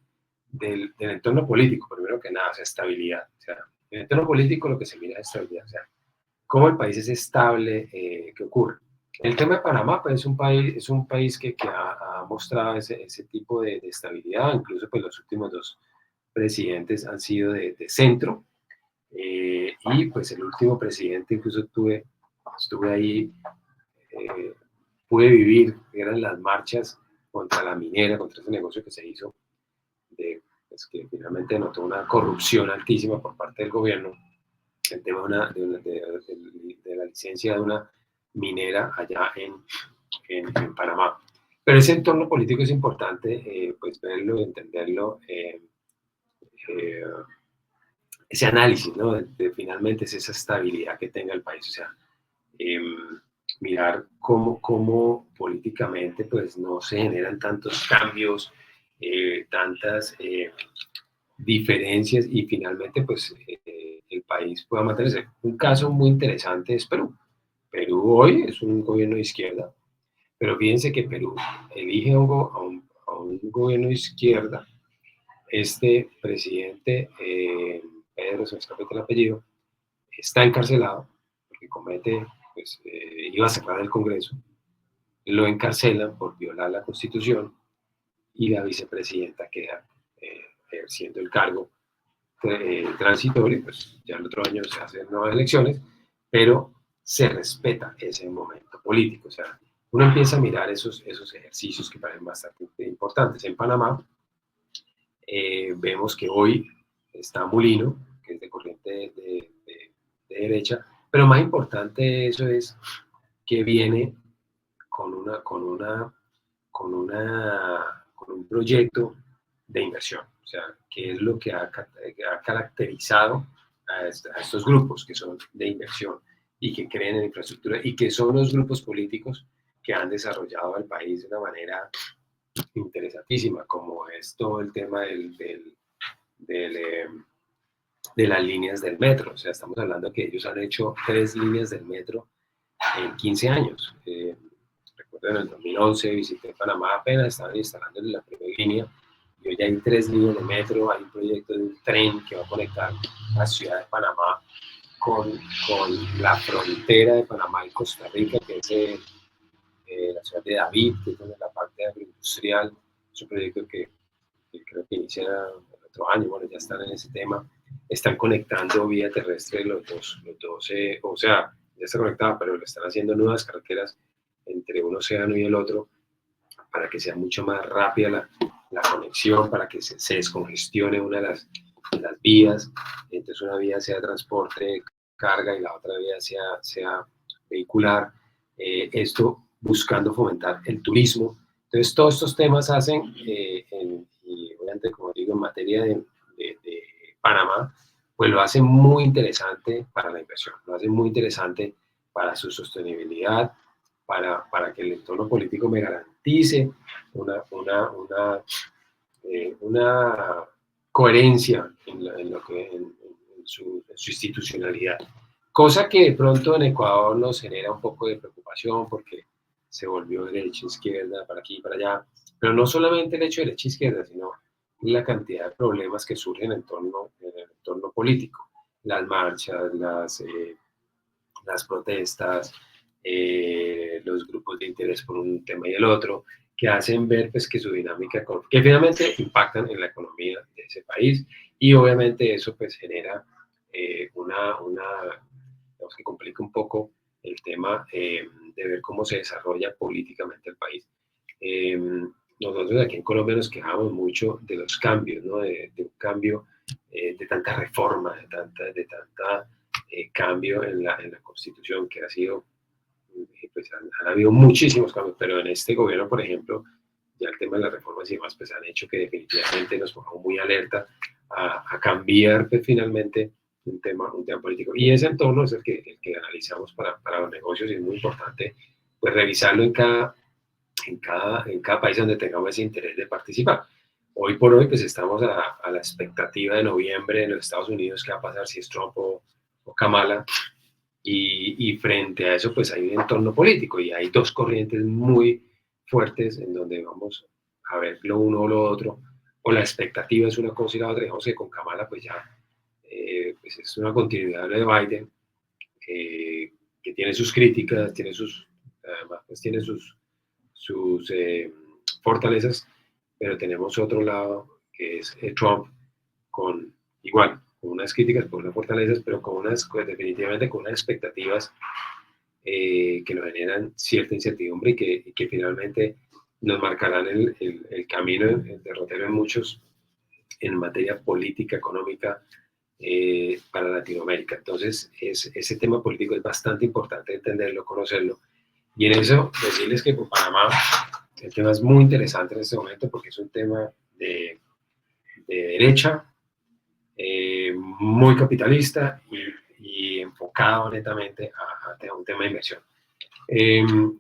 del entorno político, primero que nada, o sea, estabilidad. O sea, en el entorno político lo que se mira es estabilidad, o sea, cómo el país es estable, qué ocurre. El tema de Panamá pues, es un país que ha mostrado ese tipo de estabilidad, incluso pues, los últimos 2 presidentes han sido de centro, y pues el último presidente, incluso estuve ahí, pude vivir, eran las marchas contra la minera, contra ese negocio que se hizo, pues, que finalmente denotó una corrupción altísima por parte del gobierno, el tema de la licencia de una minera allá en Panamá. Pero ese entorno político es importante, pues verlo, entenderlo, ese análisis, ¿no? De finalmente es esa estabilidad que tenga el país, o sea, mirar cómo políticamente pues no se generan tantos cambios, tantas diferencias, y finalmente pues el país pueda mantenerse. Un caso muy interesante es Perú. Perú hoy es un gobierno de izquierda, pero fíjense que Perú elige a un gobierno de izquierda. Este presidente, Pedro, se me escapa el apellido, está encarcelado porque pues, iba a cerrar el Congreso, lo encarcelan por violar la Constitución, y la vicepresidenta queda ejerciendo el cargo transitorio, pues ya el otro año se hacen nuevas elecciones, pero se respeta ese momento político. O sea, uno empieza a mirar esos ejercicios que parecen bastante importantes. En Panamá, Vemos que hoy está Molino, que es de corriente de derecha, pero más importante de eso es que viene con un proyecto de inversión, o sea, que es lo que ha caracterizado a estos grupos que son de inversión y que creen en infraestructura y que son los grupos políticos que han desarrollado al país de una manera interesantísima, como es todo el tema de las líneas del metro. O sea, estamos hablando que ellos han hecho 3 líneas del metro en 15 años. Recuerdo en el 2011 visité Panamá, apenas estaban instalando la primera línea y hoy ya hay 3 líneas de metro, hay un proyecto de un tren que va a conectar la ciudad de Panamá con la frontera de Panamá y Costa Rica, que es la ciudad de David, que es donde la parte agroindustrial. Es un proyecto que creo que inicia el otro año, bueno, ya están en ese tema. Están conectando vía terrestre los dos o sea, ya está conectada, pero le están haciendo nuevas carreteras entre un océano y el otro para que sea mucho más rápida la conexión, para que se descongestione una de las vías, entonces una vía sea transporte, carga y la otra vía sea vehicular, esto buscando fomentar el turismo. Entonces todos estos temas hacen, y obviamente como digo, en materia de Panamá, pues lo hace muy interesante para la inversión, lo hace muy interesante para su sostenibilidad, para que el entorno político me garantice una coherencia en su institucionalidad. Cosa que de pronto en Ecuador nos genera un poco de preocupación porque se volvió derecha, izquierda, para aquí y para allá. Pero no solamente el hecho de derecha, izquierda, sino la cantidad de problemas que surgen en el entorno político. Las marchas, las protestas, los grupos de interés por un tema y el otro, que hacen ver pues, que su dinámica, que finalmente impactan en la economía de ese país y obviamente eso pues genera digamos que complica un poco el tema de ver cómo se desarrolla políticamente el país. Eh, Nosotros aquí en Colombia nos quejamos mucho de los cambios, ¿no? De un cambio, de tanta reforma, de tanta cambio en la Constitución, que ha sido, pues han habido muchísimos cambios, pero en este gobierno, por ejemplo, ya el tema de las reformas y demás, pues han hecho que definitivamente nos pongamos muy alerta a cambiar pues, finalmente un tema político. Y ese entorno es el que analizamos para los negocios y es muy importante pues revisarlo en cada país donde tengamos ese interés de participar. Hoy por hoy, pues estamos a la expectativa de noviembre en los Estados Unidos, qué va a pasar si es Trump o Kamala, y frente a eso, pues hay un entorno político y hay dos corrientes muy fuertes en donde vamos a ver lo uno o lo otro, o la expectativa es una cosa y la otra. Digamos que con Kamala, pues ya pues es una continuidad de Biden, que tiene sus críticas, además, pues tiene sus fortalezas, pero tenemos otro lado que es Trump con igual, con unas críticas, con unas fortalezas, pero pues, definitivamente con unas expectativas que nos generan cierta incertidumbre y que finalmente nos marcarán el camino, el derrotero en muchos en materia política, económica, para Latinoamérica. Entonces, ese tema político es bastante importante entenderlo, conocerlo. Y en eso, decirles que por Panamá el tema es muy interesante en este momento porque es un tema de derecha, muy capitalista y enfocado netamente a un tema de inversión.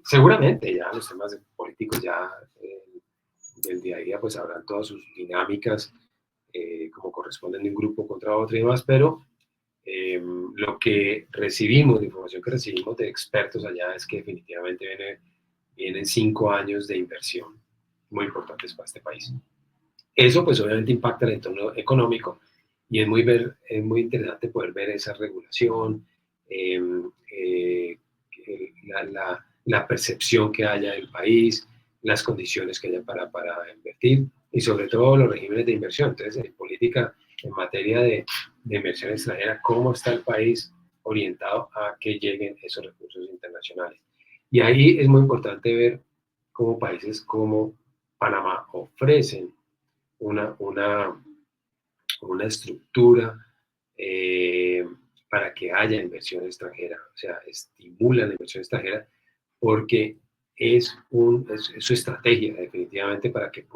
Seguramente ya los temas políticos ya del día a día pues habrán todas sus dinámicas como corresponden de un grupo contra otro y demás, pero lo que recibimos, la información que recibimos de expertos allá es que definitivamente vienen 5 años de inversión muy importantes para este país. Eso pues obviamente impacta el entorno económico y es muy interesante poder ver esa regulación, eh, eh, la percepción que haya del país, las condiciones que haya para invertir y sobre todo los regímenes de inversión. Entonces, en política, en materia de inversión extranjera, cómo está el país orientado a que lleguen esos recursos internacionales. Y ahí es muy importante ver cómo países como Panamá ofrecen una estructura para que haya inversión extranjera, o sea, estimula la inversión extranjera porque es su estrategia definitivamente para que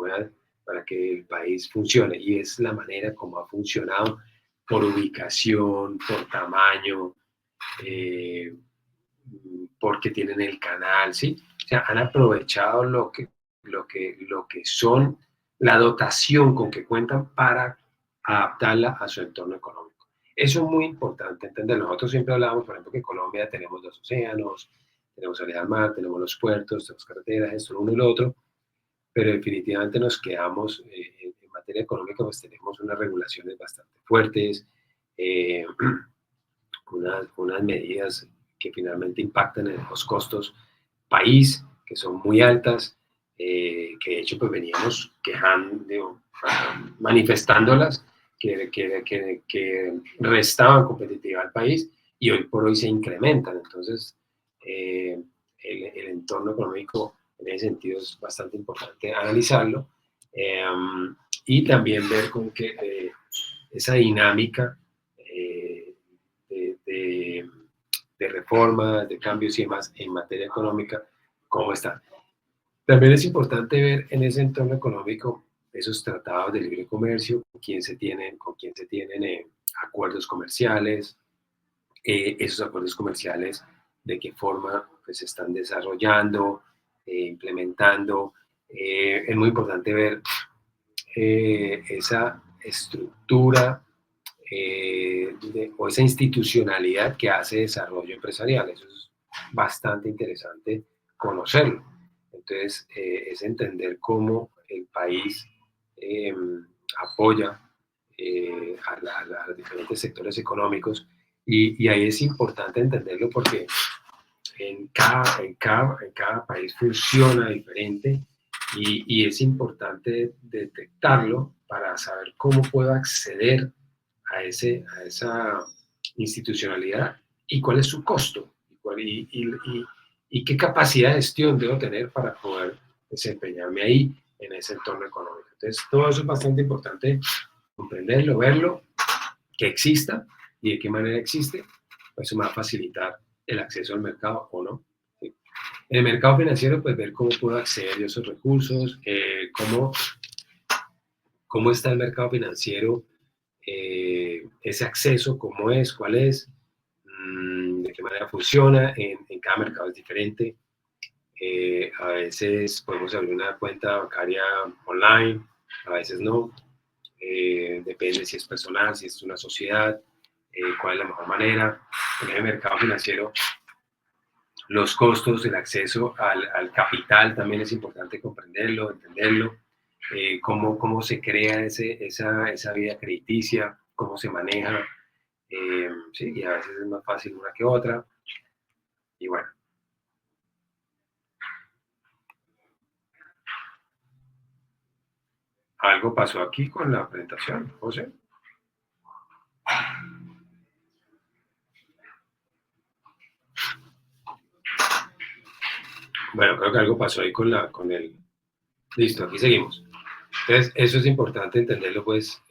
el país funcione, y es la manera como ha funcionado por ubicación, por tamaño, porque tienen el canal, ¿sí? O sea, han aprovechado lo que son la dotación con que cuentan para adaptarla a su entorno económico. Eso es muy importante entenderlo. Nosotros siempre hablamos, por ejemplo, que en Colombia tenemos 2 océanos, tenemos salida al mar, tenemos los puertos, tenemos carreteras, esto, uno y lo otro, pero definitivamente nos quedamos en materia económica, pues tenemos unas regulaciones bastante fuertes, eh, unas medidas que finalmente impactan en los costos país, que son muy altas, que de hecho pues veníamos quejando, manifestándolas, que restaban competitividad al país, y hoy por hoy se incrementan. Entonces, el entorno económico en ese sentido es bastante importante analizarlo, y también ver con que esa dinámica de reformas, de cambios y demás en materia económica, cómo está. También es importante ver en ese entorno económico esos tratados de libre comercio, con quién se tienen acuerdos comerciales, esos acuerdos comerciales, de qué forma pues, se están desarrollando, implementando. Es muy importante ver esa estructura o esa institucionalidad que hace desarrollo empresarial. Eso es bastante interesante conocerlo. Entonces, es entender cómo el país apoya a los diferentes sectores económicos, y ahí es importante entenderlo porque en cada país funciona diferente, y es importante detectarlo para saber cómo puedo acceder a esa institucionalidad y cuál es su costo y qué capacidad de gestión debo tener para poder desempeñarme ahí en ese entorno económico. Entonces, todo eso es bastante importante comprenderlo, verlo, que exista y de qué manera existe, pues eso me va a facilitar el acceso al mercado o no. ¿Sí? En el mercado financiero, pues ver cómo puedo acceder a esos recursos, cómo está el mercado financiero, ese acceso, cómo es, cuál es, de qué manera funciona, en cada mercado es diferente. A veces podemos abrir una cuenta bancaria online, a veces no. Depende si es personal, si es una sociedad, cuál es la mejor manera. En el mercado financiero, los costos, el acceso al capital también es importante comprenderlo, entenderlo. Cómo se crea esa vida crediticia, cómo se maneja, sí, y a veces es más fácil una que otra, y bueno. Algo pasó aquí con la presentación, José. Bueno, creo que algo pasó ahí con el... Listo, aquí seguimos. Entonces, eso es importante entenderlo, pues,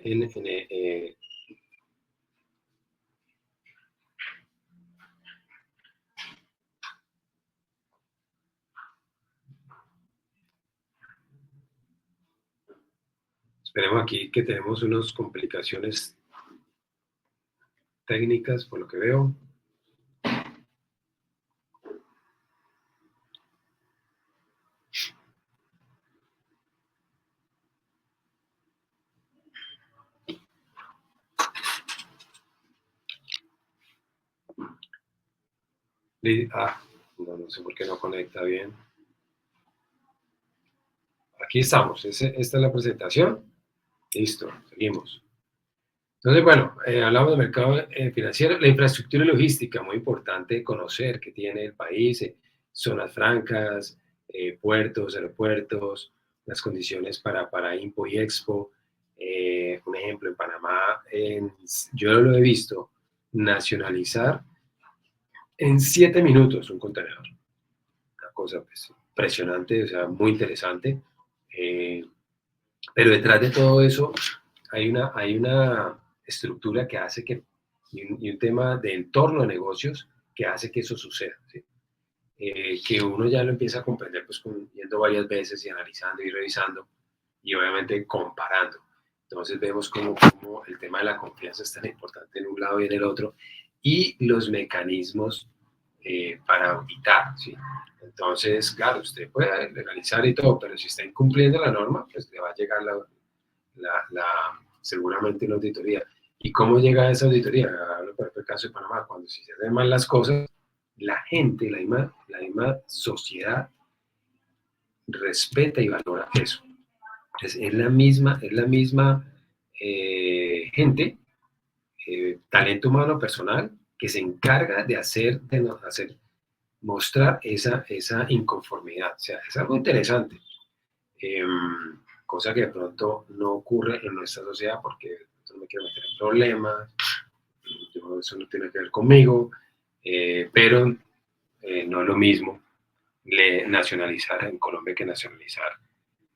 esperemos aquí que tenemos unas complicaciones técnicas, por lo que veo. No sé por qué no conecta bien. Aquí estamos, esta es la presentación. Listo, seguimos. Entonces, bueno, hablamos del mercado financiero, la infraestructura y logística, muy importante conocer que tiene el país, zonas francas, puertos, aeropuertos, las condiciones para Impo y Expo. Un ejemplo, en Panamá, yo lo he visto nacionalizar en 7 minutos un contenedor. Una cosa pues, impresionante, o sea, muy interesante. Pero detrás de todo eso hay una estructura que hace que, y un tema de entorno de negocios que hace que eso suceda, ¿sí? Que uno ya lo empieza a comprender pues yendo varias veces y analizando y revisando y obviamente comparando. Entonces vemos cómo el tema de la confianza es tan importante en un lado y en el otro, y los mecanismos para auditar, ¿sí? Entonces, claro, usted puede legalizar y todo, pero si está incumpliendo la norma, pues le va a llegar seguramente una auditoría. ¿Y cómo llega esa auditoría? Hablo por el caso de Panamá, cuando si se hacen mal las cosas, la gente, la misma sociedad respeta y valora eso. Es la misma gente, talento humano personal, que se encarga de mostrar esa inconformidad. O sea, es algo interesante, eh, cosa que de pronto no ocurre en nuestra sociedad porque no me quiero meter en problemas, eso no tiene que ver conmigo, pero no es lo mismo nacionalizar en Colombia que nacionalizar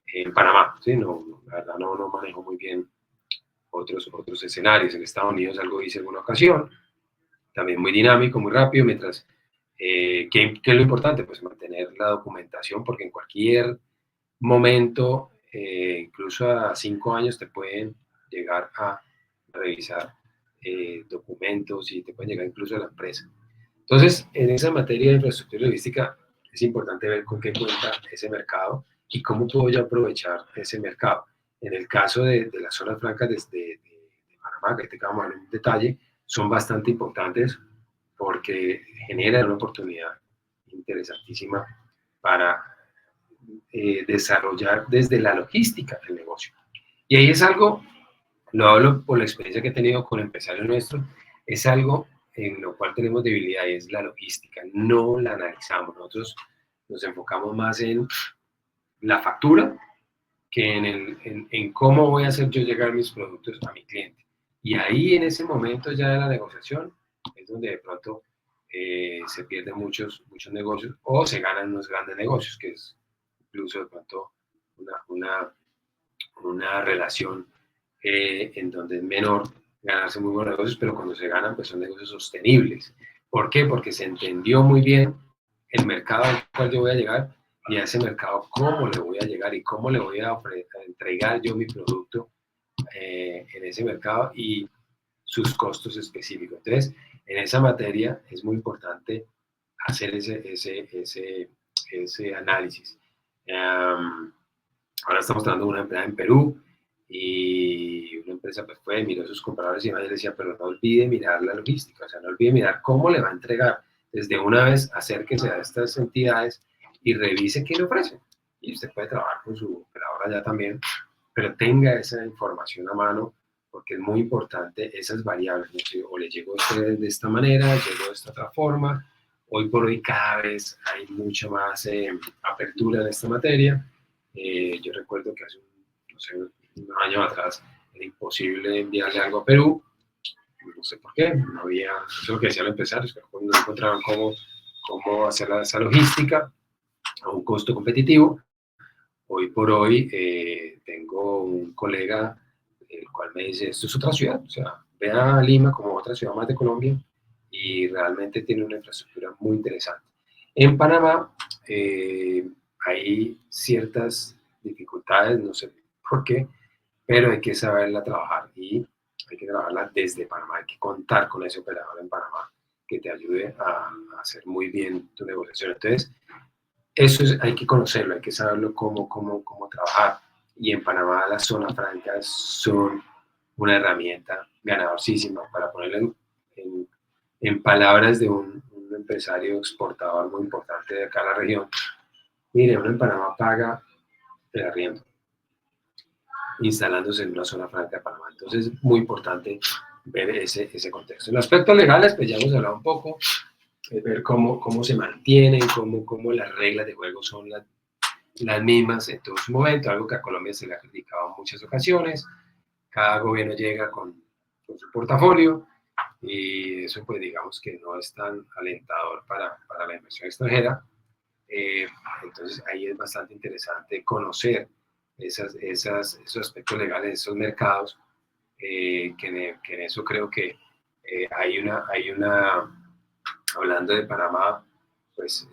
en Panamá, ¿sí? No, la verdad no manejo muy bien otros escenarios. En Estados Unidos algo hice en una ocasión, también muy dinámico, muy rápido, mientras, ¿qué es lo importante? Pues mantener la documentación, porque en cualquier momento, incluso a 5 años, te pueden llegar a revisar documentos y te pueden llegar incluso a la empresa. Entonces, en esa materia de infraestructura y logística, es importante ver con qué cuenta ese mercado y cómo puedo yo aprovechar ese mercado. En el caso de las zonas francas de Panamá, que te vamos a dar un detalle, son bastante importantes porque generan una oportunidad interesantísima para desarrollar desde la logística el negocio. Y ahí es algo, lo hablo por la experiencia que he tenido con empresarios nuestros, es algo en lo cual tenemos debilidad y es la logística. No la analizamos. Nosotros nos enfocamos más en la factura que en cómo voy a hacer yo llegar mis productos a mi cliente. Y ahí en ese momento ya de la negociación es donde de pronto se pierden muchos negocios o se ganan unos grandes negocios, que es incluso de pronto una, una, una relación en donde es menor ganarse muy buenos negocios, pero cuando se ganan, pues son negocios sostenibles. ¿Por qué? Porque se entendió muy bien el mercado al cual yo voy a llegar y a ese mercado cómo le voy a llegar y cómo le voy a entregar yo mi producto en ese mercado y sus costos específicos. Entonces, en esa materia es muy importante hacer ese análisis. Ahora estamos tratando una empresa en Perú y una empresa pues fue, miró a sus compradores y me decía, pero no olvide mirar la logística, o sea, no olvide mirar cómo le va a entregar. Desde una vez acérquese a estas entidades y revise qué le ofrecen. Y usted puede trabajar con su operadora ya también, pero tenga esa información a mano porque es muy importante esas variables, ¿no? Si, o le llegó a usted de esta manera, llegó de esta otra forma. Hoy por hoy cada vez hay mucha más apertura en esta materia. Yo recuerdo que hace no sé, unos años atrás era imposible enviarle algo a Perú, no sé por qué, no había, eso es lo que decían los empresarios, que no encontraban cómo hacer esa logística a un costo competitivo. Hoy por hoy tengo un colega el cual me dice, esto es otra ciudad, o sea, ve a Lima como otra ciudad más de Colombia y realmente tiene una infraestructura muy interesante. En Panamá hay ciertas dificultades, no sé por qué, pero hay que saberla trabajar y hay que trabajarla desde Panamá, hay que contar con ese operador en Panamá que te ayude a hacer muy bien tu negociación. Entonces, hay que conocerlo, hay que saberlo cómo trabajar. Y en Panamá las zonas francas son una herramienta ganadorísima, para ponerlo en palabras de un empresario exportador muy importante de acá a la región. Mire, uno en Panamá paga el arriendo, instalándose en una zona franca de Panamá. Entonces es muy importante ver ese contexto. En aspectos legales, pues ya hemos hablado un poco, ver cómo se mantienen, cómo las reglas de juego son las mismas en todo su momento, algo que a Colombia se le ha criticado en muchas ocasiones. Cada gobierno llega con su portafolio y eso pues digamos que no es tan alentador para la inversión extranjera. Entonces ahí es bastante interesante conocer esos aspectos legales de esos mercados, que en eso creo que hablando de Panamá, pues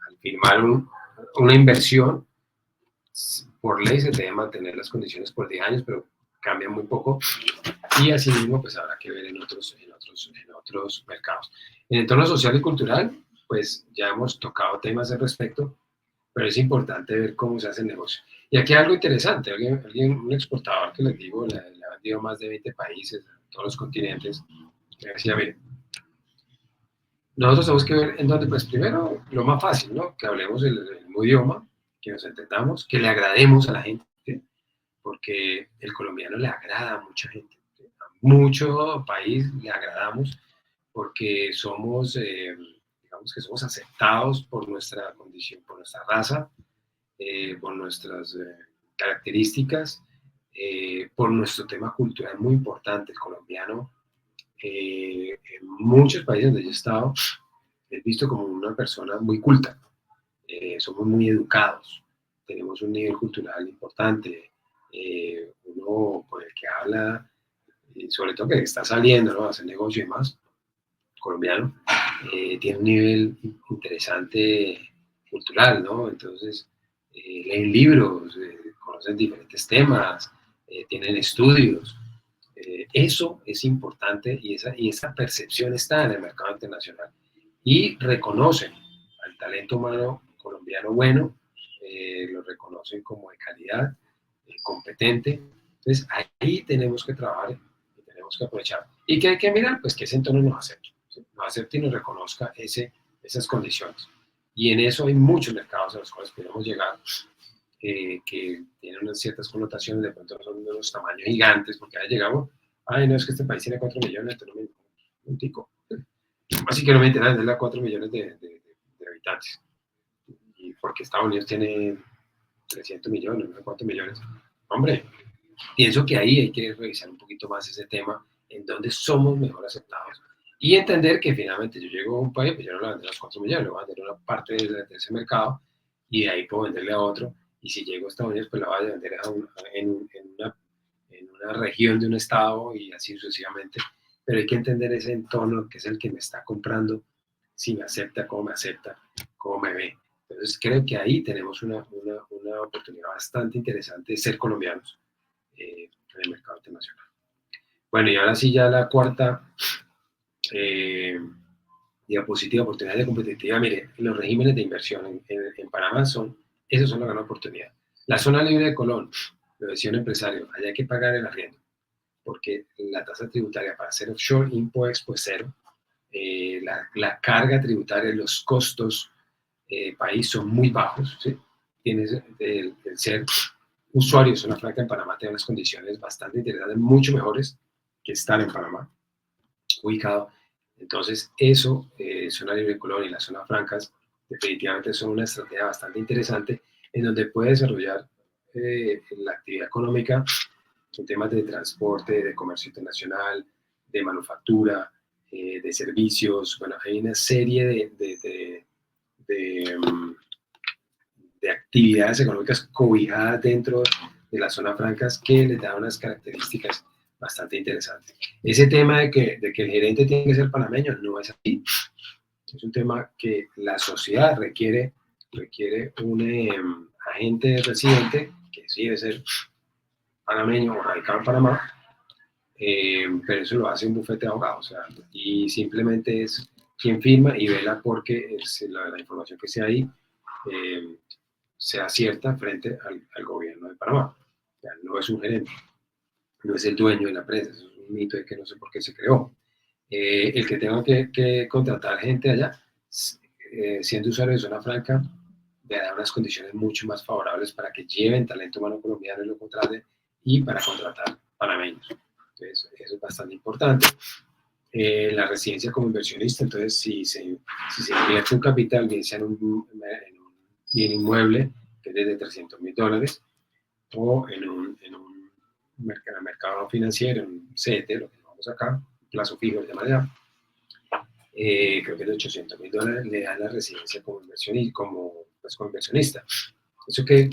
al firmar una inversión, por ley se deben mantener las condiciones por 10 años, pero cambian muy poco, y asimismo pues habrá que ver en otros mercados. En el entorno social y cultural, pues ya hemos tocado temas al respecto, pero es importante ver cómo se hace el negocio. Y aquí hay algo interesante, un exportador que les digo, le ha vendido a más de 20 países, todos los continentes, me decía, mire, nosotros tenemos que ver en dónde, pues primero, lo más fácil, ¿no? Que hablemos el mismo idioma, que nos entendamos, que le agrademos a la gente, porque el colombiano le agrada a mucha gente, a mucho país le agradamos, porque somos, digamos que somos aceptados por nuestra condición, por nuestra raza, por nuestras características, por nuestro tema cultural muy importante, el colombiano. En muchos países donde yo he estado, es visto como una persona muy culta, somos muy educados, tenemos un nivel cultural importante, uno con el que habla, y sobre todo que está saliendo, ¿no?, a hacer negocio y más, colombiano, tiene un nivel interesante cultural, ¿no? Entonces, leen libros, conocen diferentes temas, tienen estudios. Eso es importante y esa percepción está en el mercado internacional. Y reconocen al talento humano colombiano bueno, lo reconocen como de calidad, competente. Entonces, ahí tenemos que trabajar y tenemos que aprovechar. ¿Y qué hay que mirar? Pues que ese entorno nos acepte, ¿sí? Nos acepte y nos reconozca esas condiciones. Y en eso hay muchos mercados a los cuales podemos llegar, que tienen unas ciertas connotaciones, de pronto son de unos tamaños gigantes, porque ahí llegamos, ay, no, es que este país tiene 4 millones, entonces no me un tico. Así que no me interesa, es la 4 millones de habitantes. Y porque Estados Unidos tiene 300 millones, ¿no? 4 millones. Hombre, pienso que ahí hay que revisar un poquito más ese tema, en donde somos mejor aceptados. Y entender que finalmente yo llego a un país, pues yo no le voy a vender los 4 millones, le voy a vender una parte de ese mercado, y de ahí puedo venderle a otro. Y si llego a Estados Unidos, pues la voy a vender en una región de un estado y así sucesivamente. Pero hay que entender ese entorno, que es el que me está comprando, si me acepta, cómo me ve. Entonces creo que ahí tenemos una oportunidad bastante interesante de ser colombianos, en el mercado internacional. Bueno, y ahora sí ya la cuarta diapositiva, oportunidades de competitividad. Mire, los regímenes de inversión en Panamá esos son la gran oportunidad. La zona libre de Colón, lo decía un empresario, allá hay que pagar el arriendo, porque la tasa tributaria para hacer offshore, impuestos, pues cero. La carga tributaria, los costos país son muy bajos, ¿sí? Tienes el ser usuario de zona franca en Panamá, tiene unas condiciones bastante interesantes, mucho mejores que estar en Panamá, ubicado. Entonces, eso, zona libre de Colón y las zonas francas, definitivamente son una estrategia bastante interesante en donde puede desarrollar la actividad económica en temas de transporte, de comercio internacional, de manufactura, de servicios. Bueno, hay una serie de actividades económicas cobijadas dentro de las zonas francas que les da unas características bastante interesantes. Ese tema de que el gerente tiene que ser panameño no es así. Es un tema que la sociedad requiere un agente residente que sí debe ser panameño o radicado en Panamá, pero eso lo hace un bufete de abogados, o sea, y simplemente es quien firma y vela porque la información que esté ahí sea cierta frente al gobierno de Panamá. O sea, no es un gerente, no es el dueño de la empresa, eso es un mito de que no sé por qué se creó. El que tenga que contratar gente allá, siendo usuario de zona franca, le da unas condiciones mucho más favorables para que lleven talento humano colombiano y lo contraten, y para contratar panameños. Entonces, eso es bastante importante. La residencia como inversionista, entonces, si se invierte un capital, bien sea en un bien inmueble, que es desde $300,000, o en un mercado financiero, en un CETE, lo que llamamos acá, plazo fijo de manera, creo que es de $800,000, le da la residencia como inversionista. Como inversionista. ¿Eso qué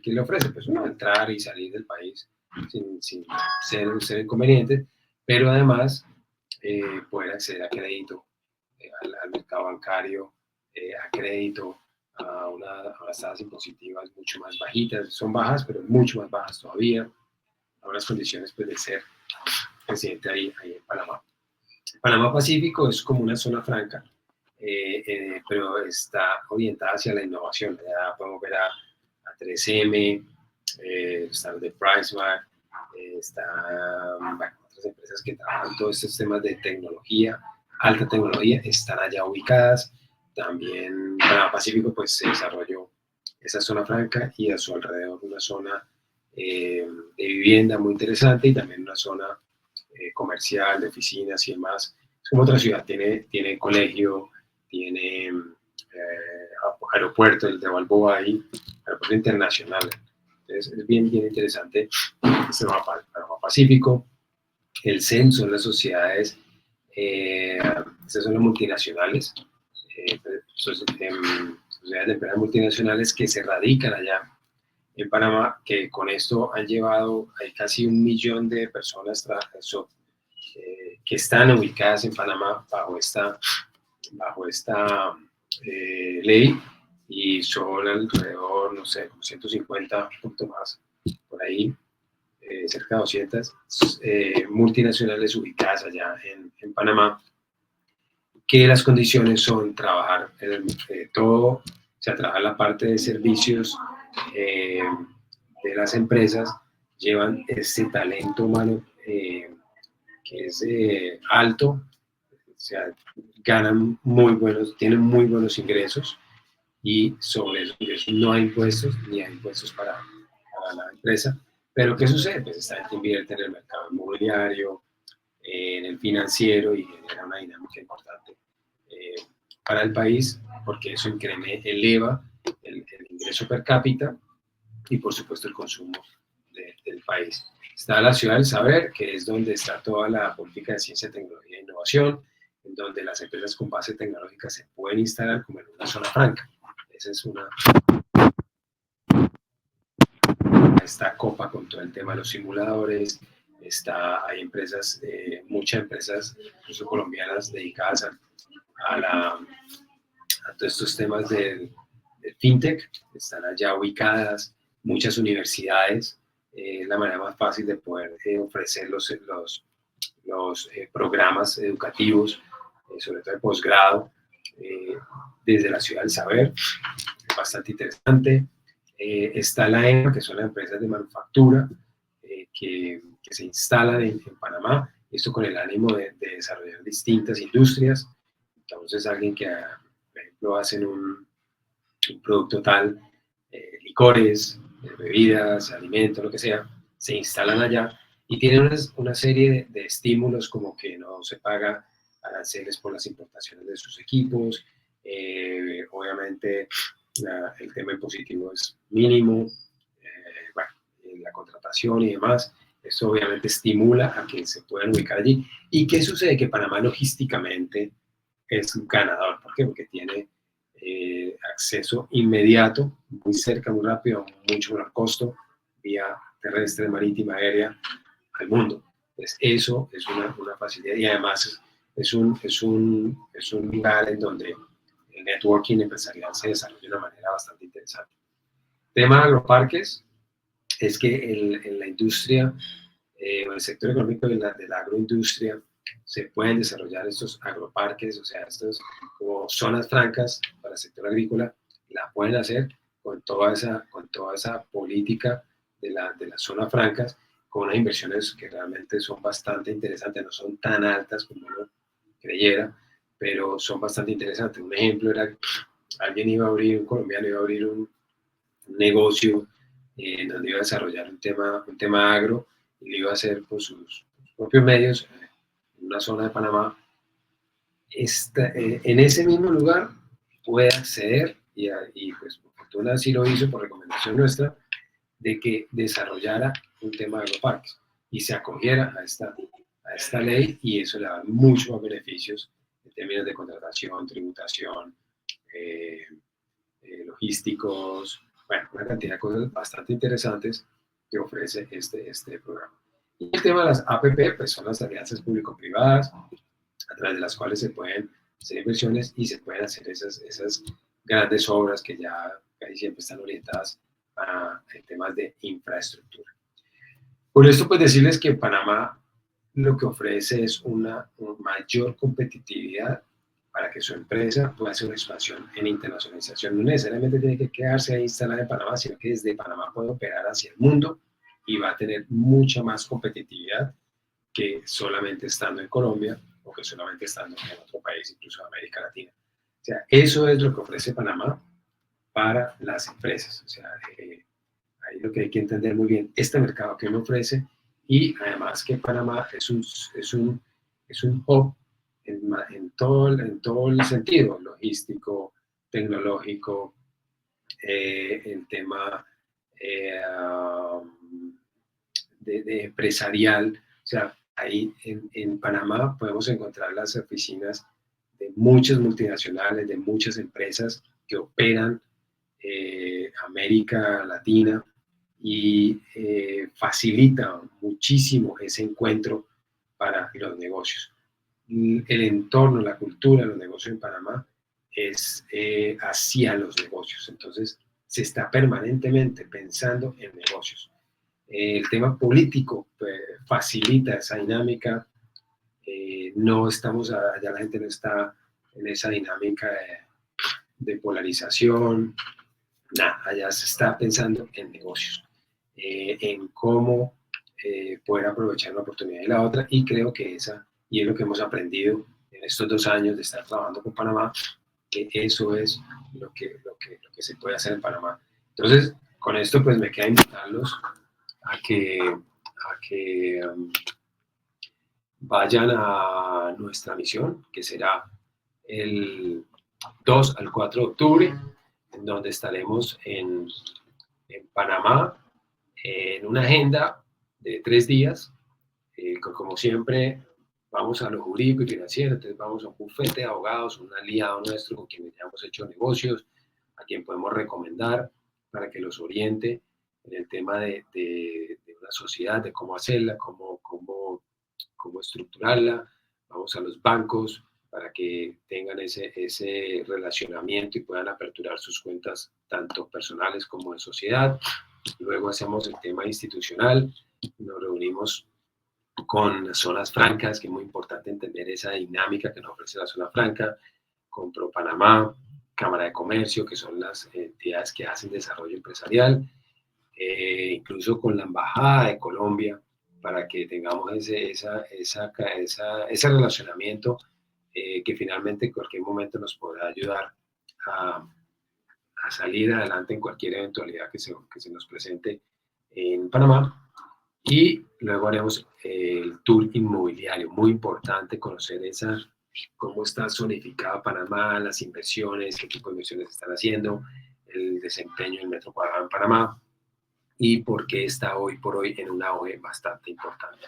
le ofrece? Pues uno entrar y salir del país sin ser inconveniente, pero además poder acceder a crédito, al mercado bancario, a crédito, a unas tasas impositivas mucho más bajitas, son bajas, pero mucho más bajas todavía, a unas condiciones pues, de ser residente ahí en Panamá. Panamá Pacífico es como una zona franca, pero está orientada hacia la innovación. Ya podemos ver a 3M, está de PriceMark, otras empresas que trabajan todos estos temas de tecnología, alta tecnología, están allá ubicadas. También Panamá Pacífico pues, se desarrolló esa zona franca y a su alrededor una zona de vivienda muy interesante y también una zona comercial, de oficinas y demás. Es como otra ciudad, tiene colegio, tiene aeropuerto, el de Balboa ahí, aeropuerto internacional. Entonces es bien interesante este mapa Pacífico. El censo en las sociedades, estas son las multinacionales, sociedades de empresas multinacionales que se radican allá en Panamá, que con esto han llevado, hay casi 1 millón de personas que están ubicadas en Panamá bajo esta ley, y son alrededor, no sé, 150, un poquito más, por ahí, cerca de 200 multinacionales ubicadas allá en Panamá, que las condiciones son trabajar todo, o sea, trabajar la parte de servicios de las empresas, llevan este talento humano que es alto, o sea, ganan tienen muy buenos ingresos, y sobre esos ingresos no hay impuestos, ni hay impuestos para la empresa. Pero ¿qué sucede? Pues esta gente invierte en el mercado inmobiliario, en el financiero, y genera una dinámica importante para el país, porque eso eleva el ingreso per cápita y por supuesto el consumo del país. Está la ciudad del saber, que es donde está toda la política de ciencia, tecnología e innovación, en donde las empresas con base tecnológica se pueden instalar como en una zona franca. Esa es esta copa con todo el tema de los simuladores. Hay empresas, muchas empresas, incluso colombianas, dedicadas a todos estos temas del fintech, están allá ubicadas. Muchas universidades, la manera más fácil de poder ofrecer los programas educativos, sobre todo de posgrado, desde la ciudad del saber, es bastante interesante. Está la EMA, que son las empresas de manufactura que se instalan en Panamá, esto con el ánimo de desarrollar distintas industrias. Entonces, alguien que, por ejemplo, hacen un producto tal, licores, bebidas, alimentos, lo que sea, se instalan allá y tienen una serie de estímulos, como que no se paga aranceles por las importaciones de sus equipos, obviamente el tema impositivo es mínimo, la contratación y demás. Eso obviamente estimula a que se puedan ubicar allí. ¿Y qué sucede? Que Panamá logísticamente es un ganador. ¿Por qué? Porque tiene acceso inmediato, muy cerca, muy rápido, mucho menor costo, vía terrestre, marítima, aérea, al mundo. Entonces, eso es una facilidad, y además es un lugar en donde el networking empresarial se desarrolla de una manera bastante interesante. Tema de agroparques es que en la industria, en el sector económico de la agroindustria, se pueden desarrollar estos agroparques, o sea, estos como zonas francas para el sector agrícola, la pueden hacer con toda esa política de las zonas francas, con unas inversiones que realmente son bastante interesantes, no son tan altas como uno creyera, pero son bastante interesantes. Un ejemplo era que un colombiano iba a abrir un negocio donde iba a desarrollar un tema agro, y lo iba a hacer con sus propios medios en una zona de Panamá. En ese mismo lugar puede acceder, y pues por fortuna sí lo hizo por recomendación nuestra, de que desarrollara un tema de agroparques y se acogiera a esta ley, y eso le da muchos más beneficios en términos de contratación, tributación, logísticos, Bueno, una cantidad de cosas bastante interesantes que ofrece este programa. Y el tema de las APP, pues son las alianzas público-privadas, a través de las cuales se pueden hacer inversiones y se pueden hacer esas grandes obras que ya casi siempre están orientadas a temas de infraestructura. Por esto, pues decirles que Panamá lo que ofrece es una mayor competitividad para que su empresa pueda hacer una expansión en internacionalización. No necesariamente tiene que quedarse ahí instalada en Panamá, sino que desde Panamá puede operar hacia el mundo y va a tener mucha más competitividad que solamente estando en Colombia o que solamente estando en otro país, incluso en América Latina. O sea, eso es lo que ofrece Panamá para las empresas. O sea, ahí lo que hay que entender muy bien, este mercado que me ofrece y además que Panamá es un hub en todo el sentido, logístico, tecnológico, el tema eh, de empresarial. O sea, ahí en Panamá podemos encontrar las oficinas de muchas multinacionales, de muchas empresas que operan América Latina y facilita muchísimo ese encuentro para los negocios. El entorno, la cultura de los negocios en Panamá es hacia los negocios. Entonces, se está permanentemente pensando en negocios. El tema político pues, facilita esa dinámica. No estamos, ya la gente no está en esa dinámica de polarización. Nada, allá se está pensando en negocios, en cómo poder aprovechar una oportunidad y la otra, y creo que y es lo que hemos aprendido en estos 2 años de estar trabajando con Panamá, que eso es lo que se puede hacer en Panamá. Entonces, con esto pues me queda invitarlos a que vayan a nuestra misión, que será el 2 al 4 de octubre, en donde estaremos en Panamá, en una agenda de 3 días, como siempre, vamos a lo jurídico y financiero, entonces vamos a un bufete de abogados, un aliado nuestro con quien ya hemos hecho negocios, a quien podemos recomendar para que los oriente en el tema de una sociedad, de cómo hacerla, cómo estructurarla. Vamos a los bancos para que tengan ese relacionamiento y puedan aperturar sus cuentas tanto personales como de sociedad. Luego hacemos el tema institucional, nos reunimos con zonas francas, que es muy importante entender esa dinámica que nos ofrece la zona franca, con ProPanamá, Cámara de Comercio, que son las entidades que hacen desarrollo empresarial, incluso con la Embajada de Colombia, para que tengamos ese relacionamiento que finalmente en cualquier momento nos podrá ayudar a salir adelante en cualquier eventualidad que se nos presente en Panamá. Y luego haremos el tour inmobiliario, muy importante conocer cómo está zonificada Panamá, las inversiones, qué tipo de inversiones están haciendo, el desempeño del metro cuadrado en Panamá y por qué está hoy por hoy en un auge bastante importante.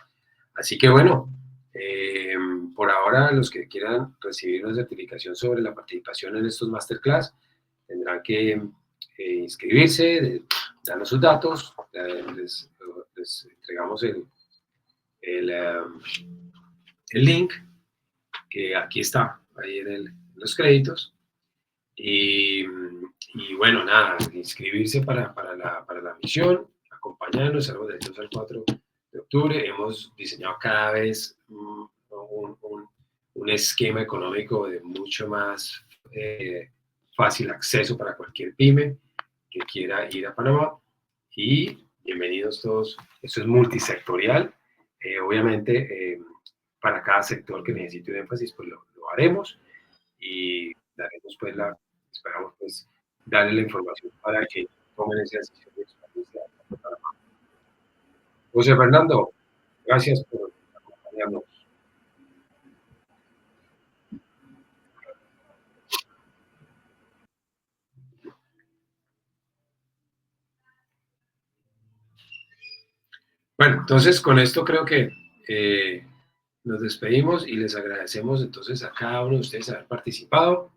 Así que bueno, por ahora los que quieran recibir una certificación sobre la participación en estos masterclass tendrán que inscribirse, darnos sus datos, les entregamos el link, que aquí está, ahí en los créditos. Y bueno, nada, inscribirse para la misión, acompañarnos, algo del 2 al 4 de octubre. Hemos diseñado cada vez un esquema económico de mucho más fácil acceso para cualquier pyme que quiera ir a Panamá. Y bienvenidos todos. Esto es multisectorial. Obviamente, para cada sector que necesite un énfasis, pues lo haremos y daremos pues esperamos pues darle la información para que tomen esa decisión de expandirse a Panamá. José Fernando, gracias por acompañarnos. Bueno, entonces con esto creo que nos despedimos y les agradecemos entonces a cada uno de ustedes haber participado.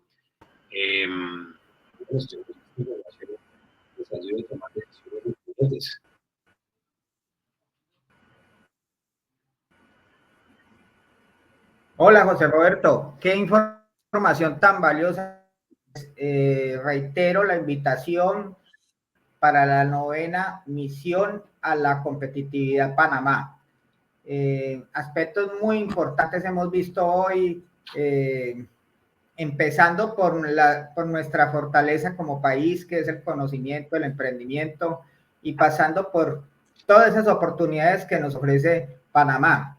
les ayude a tomar decisiones inteligentes. Hola, José Roberto. Qué información tan valiosa. Reitero la invitación para la 9ª misión a la competitividad Panamá. Aspectos muy importantes hemos visto hoy, empezando por nuestra fortaleza como país, que es el conocimiento, el emprendimiento, y pasando por todas esas oportunidades que nos ofrece Panamá.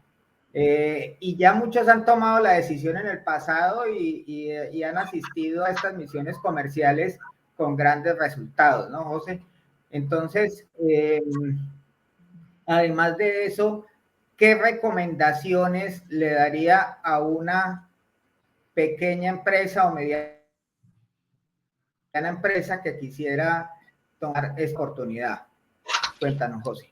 Y ya muchos han tomado la decisión en el pasado y han asistido a estas misiones comerciales con grandes resultados, ¿no, José? Entonces, además de eso, ¿qué recomendaciones le daría a una pequeña empresa o mediana empresa que quisiera tomar esta oportunidad? Cuéntanos, José.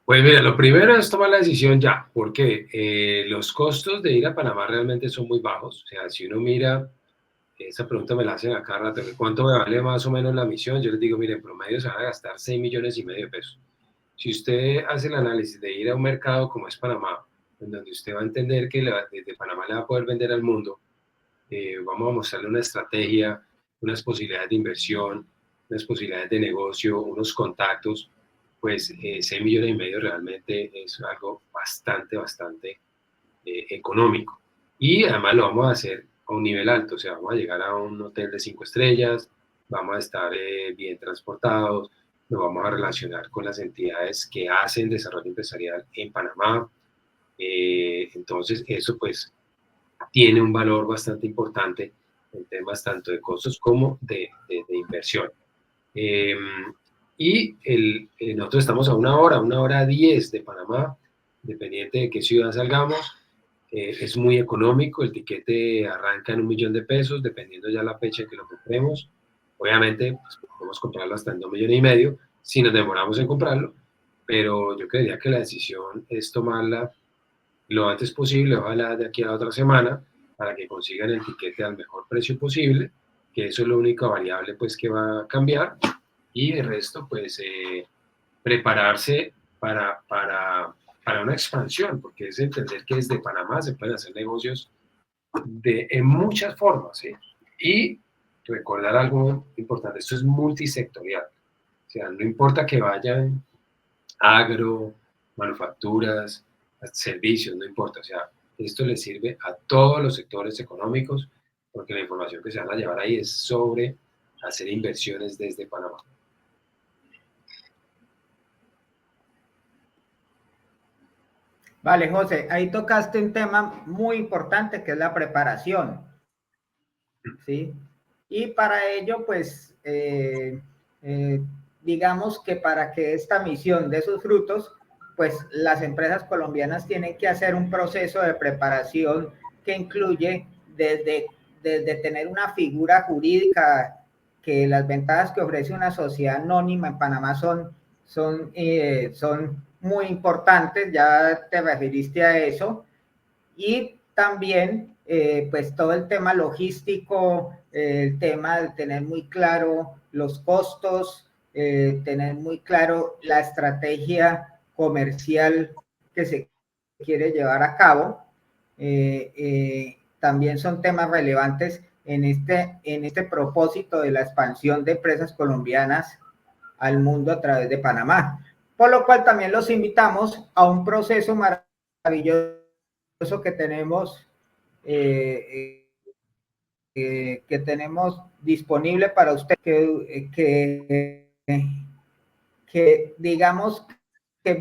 Pues mira, lo primero es tomar la decisión ya, porque los costos de ir a Panamá realmente son muy bajos. O sea, si uno mira, esa pregunta me la hacen a cada rato, ¿cuánto me vale más o menos la misión? Yo les digo, mire, en promedio se van a gastar 6,5 millones de pesos. Si usted hace el análisis de ir a un mercado como es Panamá, en donde usted va a entender que desde Panamá le va a poder vender al mundo, vamos a mostrarle una estrategia, unas posibilidades de inversión, unas posibilidades de negocio, unos contactos, pues 6,5 millones realmente es algo bastante económico. Y además lo vamos a hacer a un nivel alto, o sea, vamos a llegar a un hotel de 5 estrellas, vamos a estar bien transportados, nos vamos a relacionar con las entidades que hacen desarrollo empresarial en Panamá. Entonces, eso pues tiene un valor bastante importante en temas tanto de costos como de inversión. Nosotros estamos a 1 hora 10 de Panamá, dependiente de qué ciudad salgamos. Es muy económico, el tiquete arranca en 1 millón de pesos, dependiendo ya la fecha en que lo compremos. Obviamente, pues, podemos comprarlo hasta en 2,5 millones si nos demoramos en comprarlo, pero yo creería que la decisión es tomarla lo antes posible, ojalá de aquí a la otra semana, para que consigan el tiquete al mejor precio posible, que eso es la única variable pues que va a cambiar, y el resto pues prepararse para una expansión, porque es entender que desde Panamá se pueden hacer negocios en muchas formas, ¿sí? Y recordar algo importante, esto es multisectorial, o sea, no importa que vayan agro, manufacturas, servicios, no importa, o sea, esto le sirve a todos los sectores económicos, porque la información que se van a llevar ahí es sobre hacer inversiones desde Panamá. Vale, José, ahí tocaste un tema muy importante que es la preparación, ¿sí? Y para ello, pues, digamos que para que esta misión dé sus frutos, pues las empresas colombianas tienen que hacer un proceso de preparación que incluye desde tener una figura jurídica, que las ventajas que ofrece una sociedad anónima en Panamá son muy importantes, ya te referiste a eso, y también pues todo el tema logístico, el tema de tener muy claro los costos, tener muy claro la estrategia comercial que se quiere llevar a cabo, también son temas relevantes en este propósito de la expansión de empresas colombianas al mundo a través de Panamá. Por lo cual también los invitamos a un proceso maravilloso que tenemos que tenemos disponible para usted, que digamos que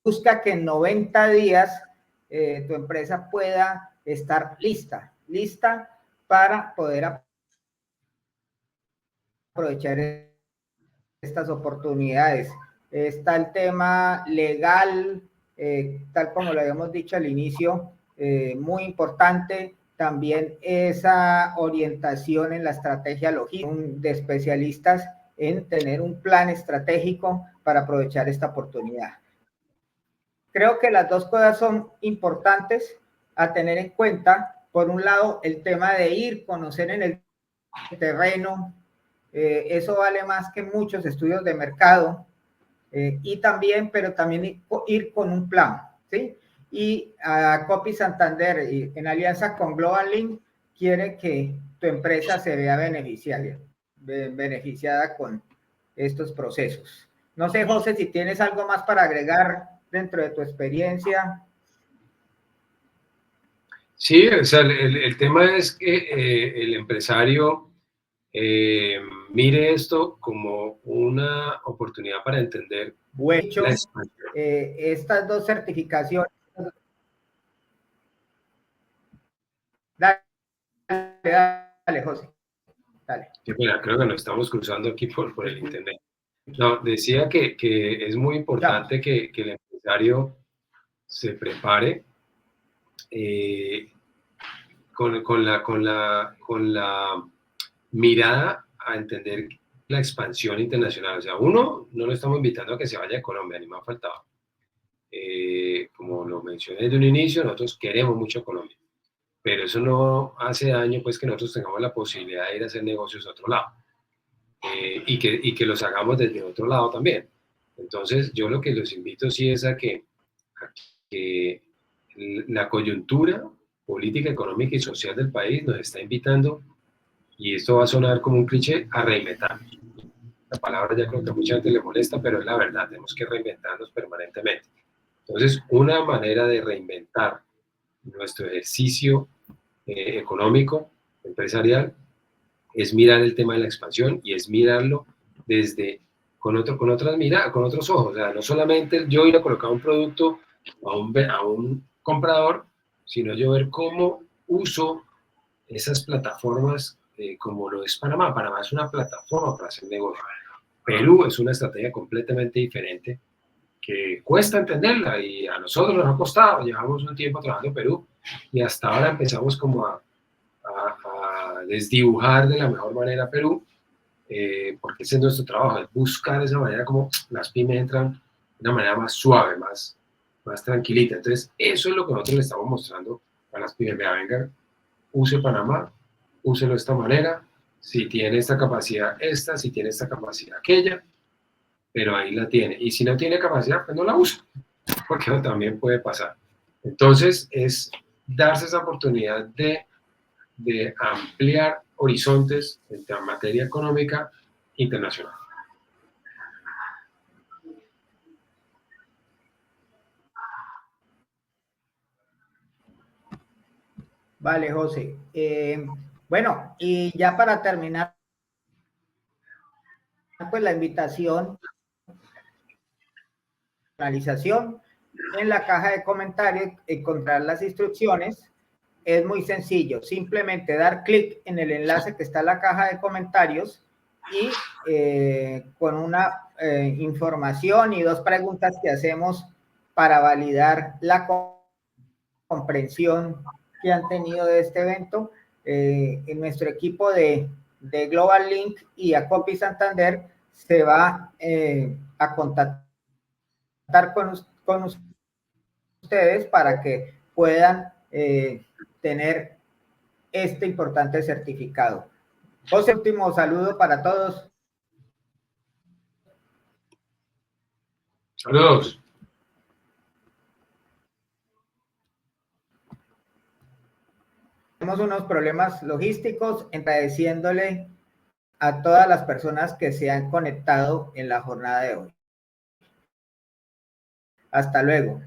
busca que en 90 días tu empresa pueda estar lista para poder aprovechar estas oportunidades. Está el tema legal, tal como lo habíamos dicho al inicio, muy importante. También esa orientación en la estrategia logística de especialistas en tener un plan estratégico para aprovechar esta oportunidad. Creo que las dos cosas son importantes a tener en cuenta. Por un lado, el tema de ir, conocer en el terreno, Eso vale más que muchos estudios de mercado, pero también ir con un plan, ¿sí? Y a Copy Santander, en alianza con Global Link, quiere que tu empresa se vea beneficiada con estos procesos. No sé, José, si tienes algo más para agregar dentro de tu experiencia. Sí, o sea, el tema es que el empresario mire esto como una oportunidad para entender Bueno, la expansión. estas dos certificaciones. Dale, dale, José. Dale. Mira, creo que nos estamos cruzando aquí por el internet. No, decía que es muy importante que el empresario se prepare con la mirada a entender la expansión internacional. O sea, uno, no lo estamos invitando a que se vaya a Colombia, ni más faltaba. Como lo mencioné desde un inicio, nosotros queremos mucho Colombia, pero eso no hace daño pues que nosotros tengamos la posibilidad de ir a hacer negocios a otro lado, y que los hagamos desde otro lado también. Entonces, yo lo que los invito sí es a que la coyuntura política, económica y social del país nos está invitando, y esto va a sonar como un cliché, a reinventarnos. La palabra ya creo que a mucha gente le molesta, pero es la verdad, tenemos que reinventarnos permanentemente. Entonces, una manera de reinventar nuestro ejercicio económico, empresarial, es mirar el tema de la expansión y es mirarlo desde con otros ojos. O sea, no solamente yo ir a colocar un producto a un comprador, sino yo ver cómo uso esas plataformas como lo es Panamá. Panamá es una plataforma para hacer negocio. Perú es una estrategia completamente diferente que cuesta entenderla y a nosotros nos ha costado. Llevamos un tiempo trabajando en Perú y hasta ahora empezamos como a desdibujar de la mejor manera Perú, porque ese es nuestro trabajo, es buscar esa manera como las pymes entran de una manera más suave, más tranquilita. Entonces, eso es lo que nosotros le estamos mostrando a las pymes. Vea, venga, use Panamá, úselo de esta manera, si tiene esta capacidad esta, si tiene esta capacidad aquella, pero ahí la tiene. Y si no tiene capacidad, pues no la usa, porque también puede pasar. Entonces, es darse esa oportunidad de ampliar horizontes en materia económica internacional. Vale, José. Bueno, y ya para terminar, pues la invitación, finalización, en la caja de comentarios encontrar las instrucciones. Es muy sencillo, simplemente dar clic en el enlace que está en la caja de comentarios y con una información y dos preguntas que hacemos para validar la comprensión que han tenido de este evento. En nuestro equipo de Global Link y a Copy Santander se va a contactar con ustedes para que puedan tener este importante certificado. José, último saludo para todos. Saludos. Tenemos unos problemas logísticos, agradeciéndole a todas las personas que se han conectado en la jornada de hoy. Hasta luego.